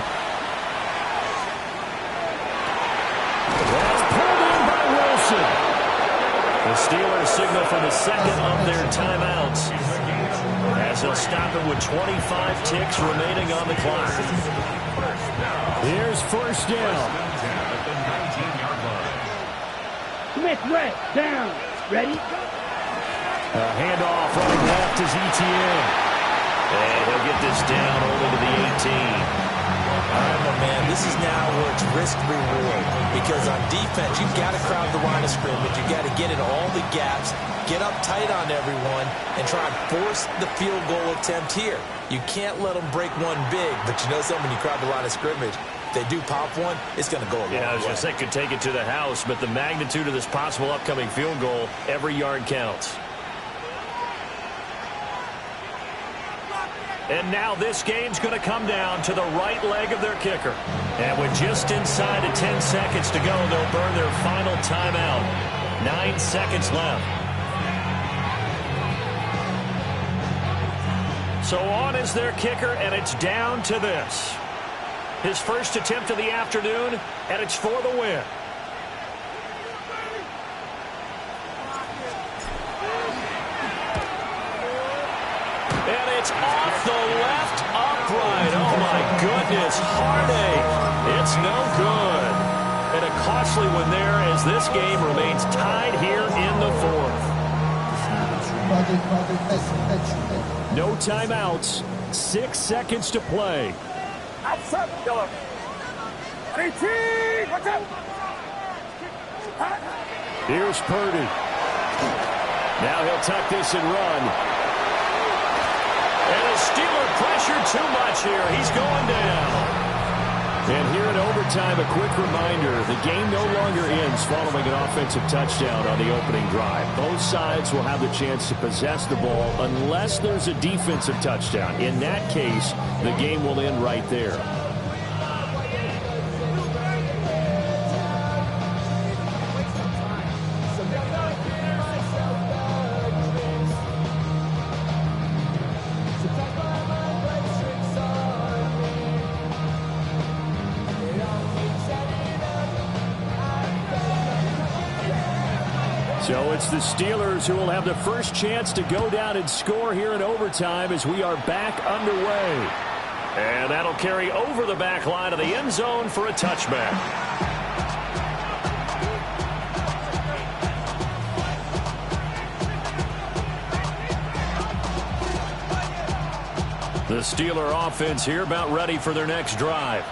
That's pulled in by Wilson. The Steelers signal for the second of their timeouts, as they'll stop it with 25 ticks remaining on the clock. Here's 1st down. Smith, red, down. Ready? A handoff running left is ETN. And he'll get this down only to the 18. All right, my man, this is now where it's risk-reward. Because on defense, you've got to crowd the line of scrimmage. You've got to get in all the gaps, get up tight on everyone, and try and force the field goal attempt here. You can't let them break one big, but you know something, when you crowd the line of scrimmage, if they do pop one, it's going to go a long way. Yeah, I was going to say, could take it to the house, but the magnitude of this possible upcoming field goal, every yard counts. And now this game's going to come down to the right leg of their kicker. And with just inside of 10 seconds to go, they'll burn their final timeout. 9 seconds left. So on is their kicker, and it's down to this. His first attempt of the afternoon, and it's for the win. And it's off the left upright. Oh, my goodness. Heartache. It's no good. And a costly one there as this game remains tied here in the 4th. No timeouts. 6 seconds to play. Outside, killer. 18, watch out. Here's Purdy. Now he'll tuck this and run. And a Steeler pressure too much here. He's going down. And here in overtime, a quick reminder, the game no longer ends following an offensive touchdown on the opening drive. Both sides will have the chance to possess the ball unless there's a defensive touchdown. In that case, the game will end right there. So it's the Steelers who will have the first chance to go down and score here in overtime as we are back underway. And that'll carry over the back line of the end zone for a touchback. The Steeler offense here about ready for their next drive.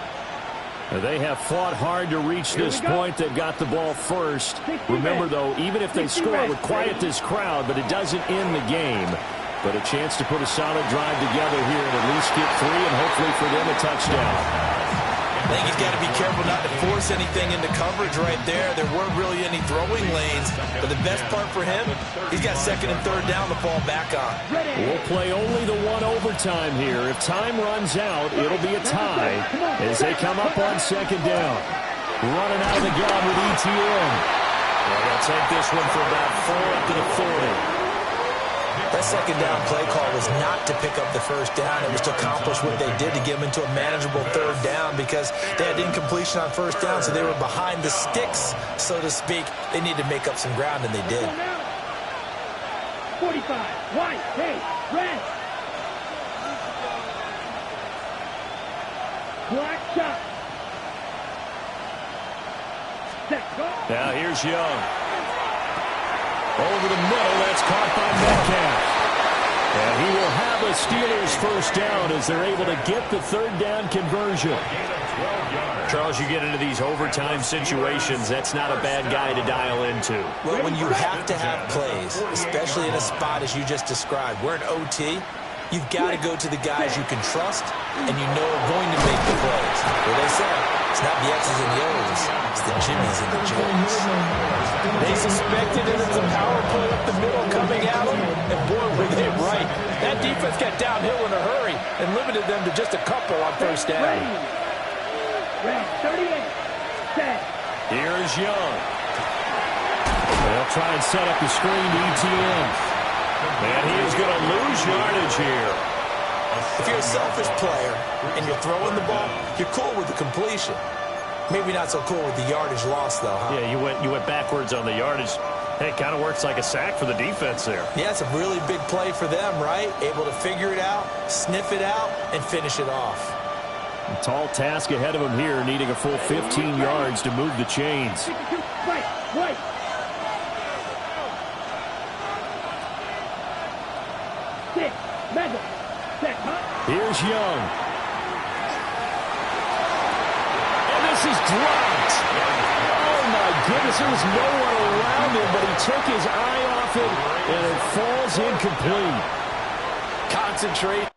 They have fought hard to reach this point. They've got the ball first. Remember, though, even if they score, it would quiet this crowd, but it doesn't end the game. But a chance to put a solid drive together here and at least get 3 and hopefully for them a touchdown. I think he's got to be careful not to force anything into coverage right there. There weren't really any throwing lanes. But the best part for him, he's got 2nd and 3rd down to fall back on. We'll play only the one overtime here. If time runs out, it'll be a tie as they come up on 2nd down. Running out of the gun with ETN. They'll take this one for about 4 up to the 40. That 2nd down play call was not to pick up the 1st down. It was to accomplish what they did to get them into a manageable 3rd down because they had incompletion on 1st down, so they were behind the sticks, so to speak. They needed to make up some ground, and they did. 45, white, hey, red. Black shot. Set, go. Now here's Young. Over the middle, that's caught by Metcalf. And he will have a Steelers 1st down as they're able to get the 3rd down conversion. Charles, you get into these overtime situations, that's not a bad guy to dial into. Well, when you have to have plays, especially in a spot as you just described, we're in OT, you've got to go to the guys you can trust and you know are going to make the plays. Well, they say it's not the X's and the O's, it's the Jimmies and the Joes. They suspected it as a power play up the middle coming at them, and boy, we did right. That defense got downhill in a hurry and limited them to just a couple on 1st down. Red, 38, set. Here's Young. They'll try and set up the screen to ETN. And he is going to lose yardage here. If you're a selfish player and you're throwing the ball, you're cool with the completion. Maybe not so cool with the yardage loss, though, huh? Yeah, you went backwards on the yardage. Hey, it kind of works like a sack for the defense there. Yeah, it's a really big play for them, right? Able to figure it out, sniff it out, and finish it off. A tall task ahead of him here, needing a full 15 yards to move the chains. White, white. Six, middle, set, huh? Here's Young. And this is dropped. Oh, my goodness. There was no one around him, but he took his eye off it, and it falls incomplete. Concentrate.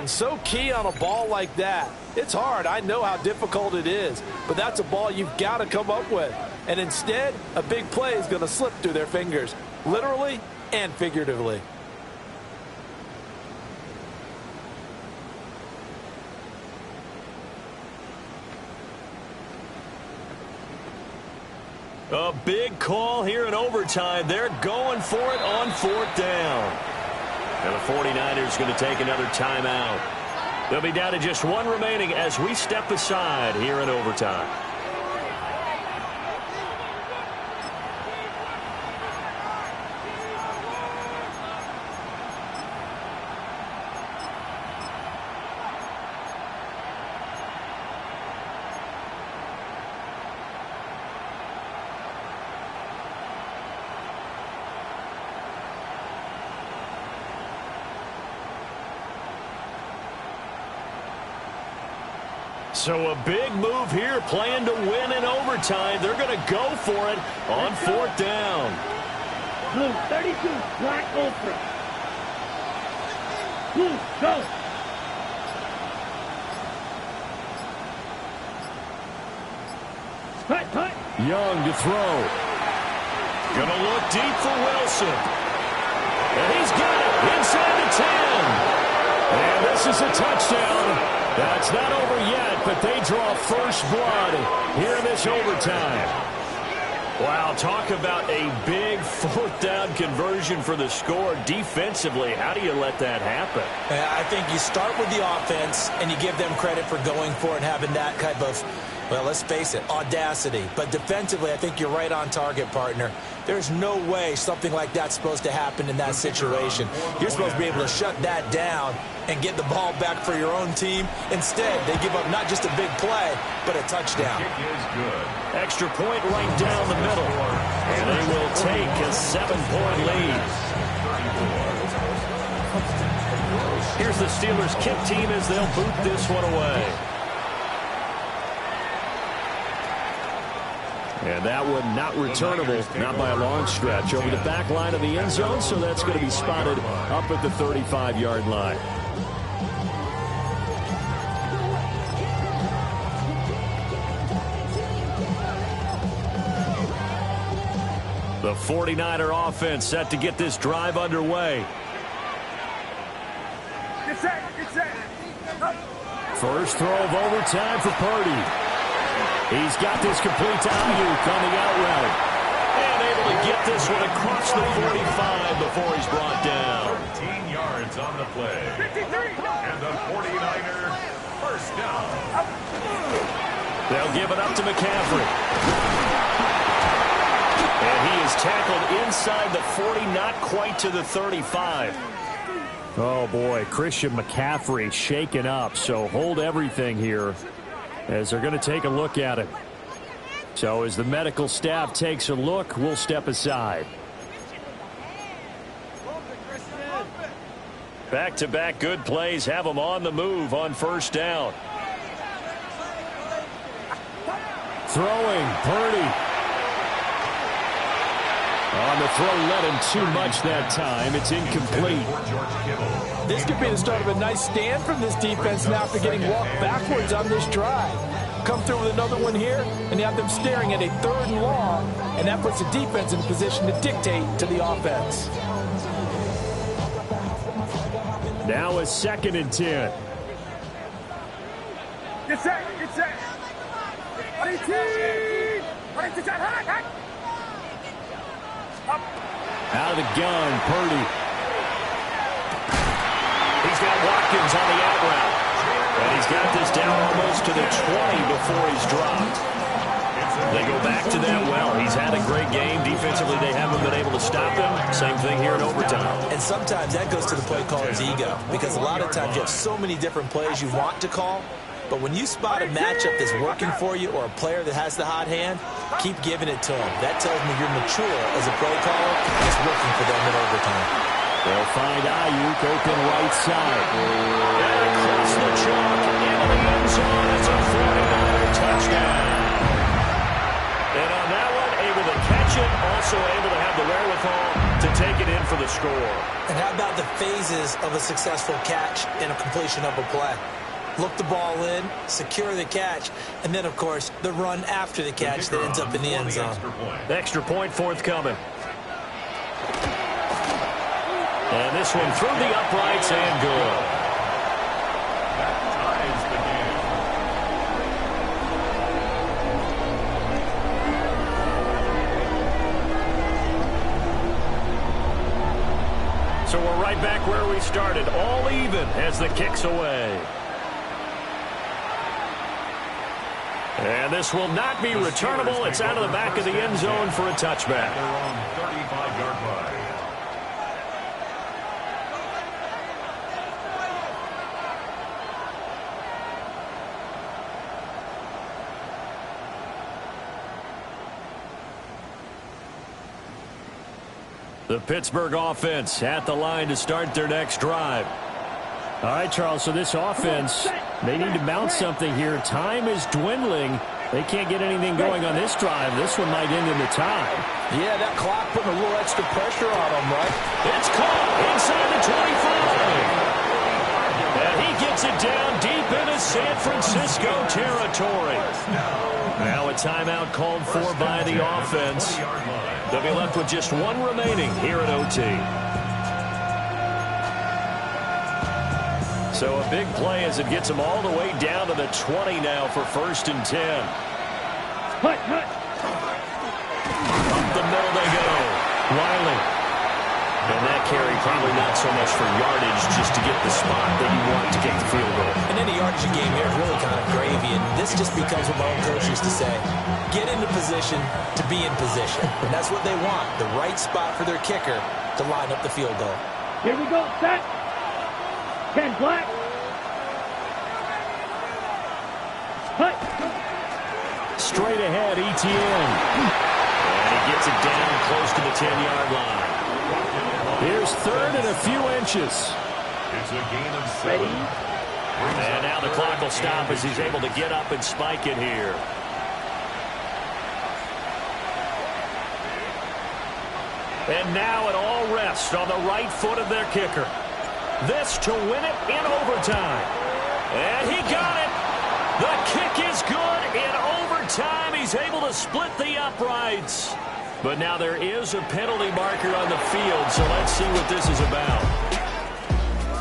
So key on a ball like that. It's hard. I know how difficult it is, but that's a ball you've got to come up with. And instead, a big play is going to slip through their fingers, literally and figuratively. A big call here in overtime. They're going for it on 4th down. And the 49ers going to take another timeout. They'll be down to just one remaining as we step aside here in overtime. So a big move here, playing to win in overtime. They're going to go for it on 4th down. Blue 32, black ultra. Blue, go. Cut. Young to throw. Gonna look deep for Wilson. And he's got it inside the 10. And this is a touchdown. That's not over yet, but they draw first blood here in this overtime. Wow, talk about a big 4th down conversion for the score. Defensively, how do you let that happen? I think you start with the offense, and you give them credit for going for it and having that type of, well, let's face it, audacity. But defensively, I think you're right on target, partner. There's no way something like that's supposed to happen in that situation. You're supposed to be able to shut that down and get the ball back for your own team. Instead, they give up not just a big play, but a touchdown. Extra point right down the middle. And they will take a 7-point lead. Here's the Steelers kick team as they'll boot this one away. And that one not returnable, not by a long stretch, over the back line of the end zone, so that's going to be spotted up at the 35-yard line. The 49er offense set to get this drive underway. Get set. First throw of overtime for Purdy. He's got this complete to Ayuk on the out route. And able to get this one across the 45 before he's brought down. 13 yards on the play. 53. And the 49er first down. They'll give it up to McCaffrey. And he is tackled inside the 40, not quite to the 35. Oh, boy, Christian McCaffrey shaken up, so hold everything here as they're going to take a look at him. So as the medical staff takes a look, we'll step aside. Back-to-back good plays have them on the move on first down. Throwing, Purdy. On the throw, let him too much that time. It's incomplete. This could be the start of a nice stand from this defense now after getting walked backwards on this drive. Come through with another one here, and you have them staring at a 3rd and long, and that puts the defense in a position to dictate to the offense. Now a 2nd and 10. Get set. Out of the gun, Purdy. He's got Watkins on the out route. And he's got this down almost to the 20 before he's dropped. They go back to that well. He's had a great game. Defensively, they haven't been able to stop him. Same thing here in overtime. And sometimes that goes to the play caller's ego, because a lot of times you have so many different plays you want to call. But when you spot a matchup that's working for you or a player that has the hot hand, keep giving it to him. That tells me you're mature as a play caller. It's working for them in overtime. They'll find Ayuk open right side. And across the chalk into the end zone. It's a 49er touchdown. And on that one, able to catch it, also able to have the wherewithal to take it in for the score. And how about the phases of a successful catch and a completion of a play? Look the ball in, secure the catch, and then, of course, the run after the catch that ends up in the end zone. Extra point forthcoming. And this one through the uprights and good. That ties the game. So we're right back where we started, all even as the kick's away. And this will not be returnable. It's out of the back of the end zone for a touchback. They're on 35-yard line. The Pittsburgh offense at the line to start their next drive. All right, Charles, so this offense, they need to mount something here. Time is dwindling. They can't get anything going on this drive. This one might end in the tie. Yeah, that clock putting a little extra pressure on them, right? It's caught inside the 25. And he gets it down deep into San Francisco territory. Now a timeout called for by the offense. They'll be left with just one remaining here at OT. So a big play as it gets them all the way down to the 20 now for 1st and 10. Hut, hut. Up the middle they go. Riley. And that carry probably not so much for yardage, just to get the spot that you want to get the field goal. And any yardage game here is really kind of gravy, and this just becomes what my own coach used to say. Get into position to be in position. And that's what they want, the right spot for their kicker to line up the field goal. Here we go, set. 10 black. Hut. Straight ahead, ETN. And he gets it down close to the 10-yard line. Here's 3rd and a few inches. It's a gain of 7. And now the clock will stop as he's able to get up and spike it here. And now it all rests on the right foot of their kicker. This to win it in overtime. And he got it. The kick is good in overtime. He's able to split the uprights. But now there is a penalty marker on the field, so let's see what this is about.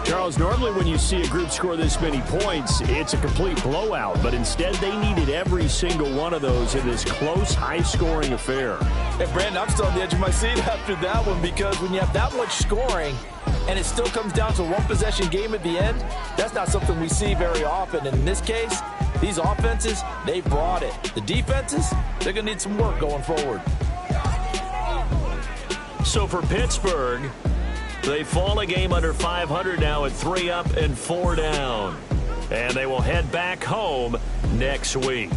Charles, normally when you see a group score this many points, it's a complete blowout. But instead, they needed every single one of those in this close, high-scoring affair. Hey, Brandon, I'm still on the edge of my seat after that one, because when you have that much scoring and it still comes down to a one-possession game at the end, that's not something we see very often. And in this case, these offenses, they brought it. The defenses, they're going to need some work going forward. So for Pittsburgh, they fall a game under 500 now at 3 up and 4 down. And they will head back home next week.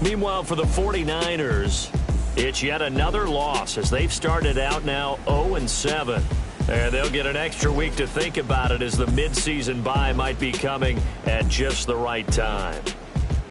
Meanwhile, for the 49ers, it's yet another loss as they've started out now 0-7. And they'll get an extra week to think about it as the midseason bye might be coming at just the right time.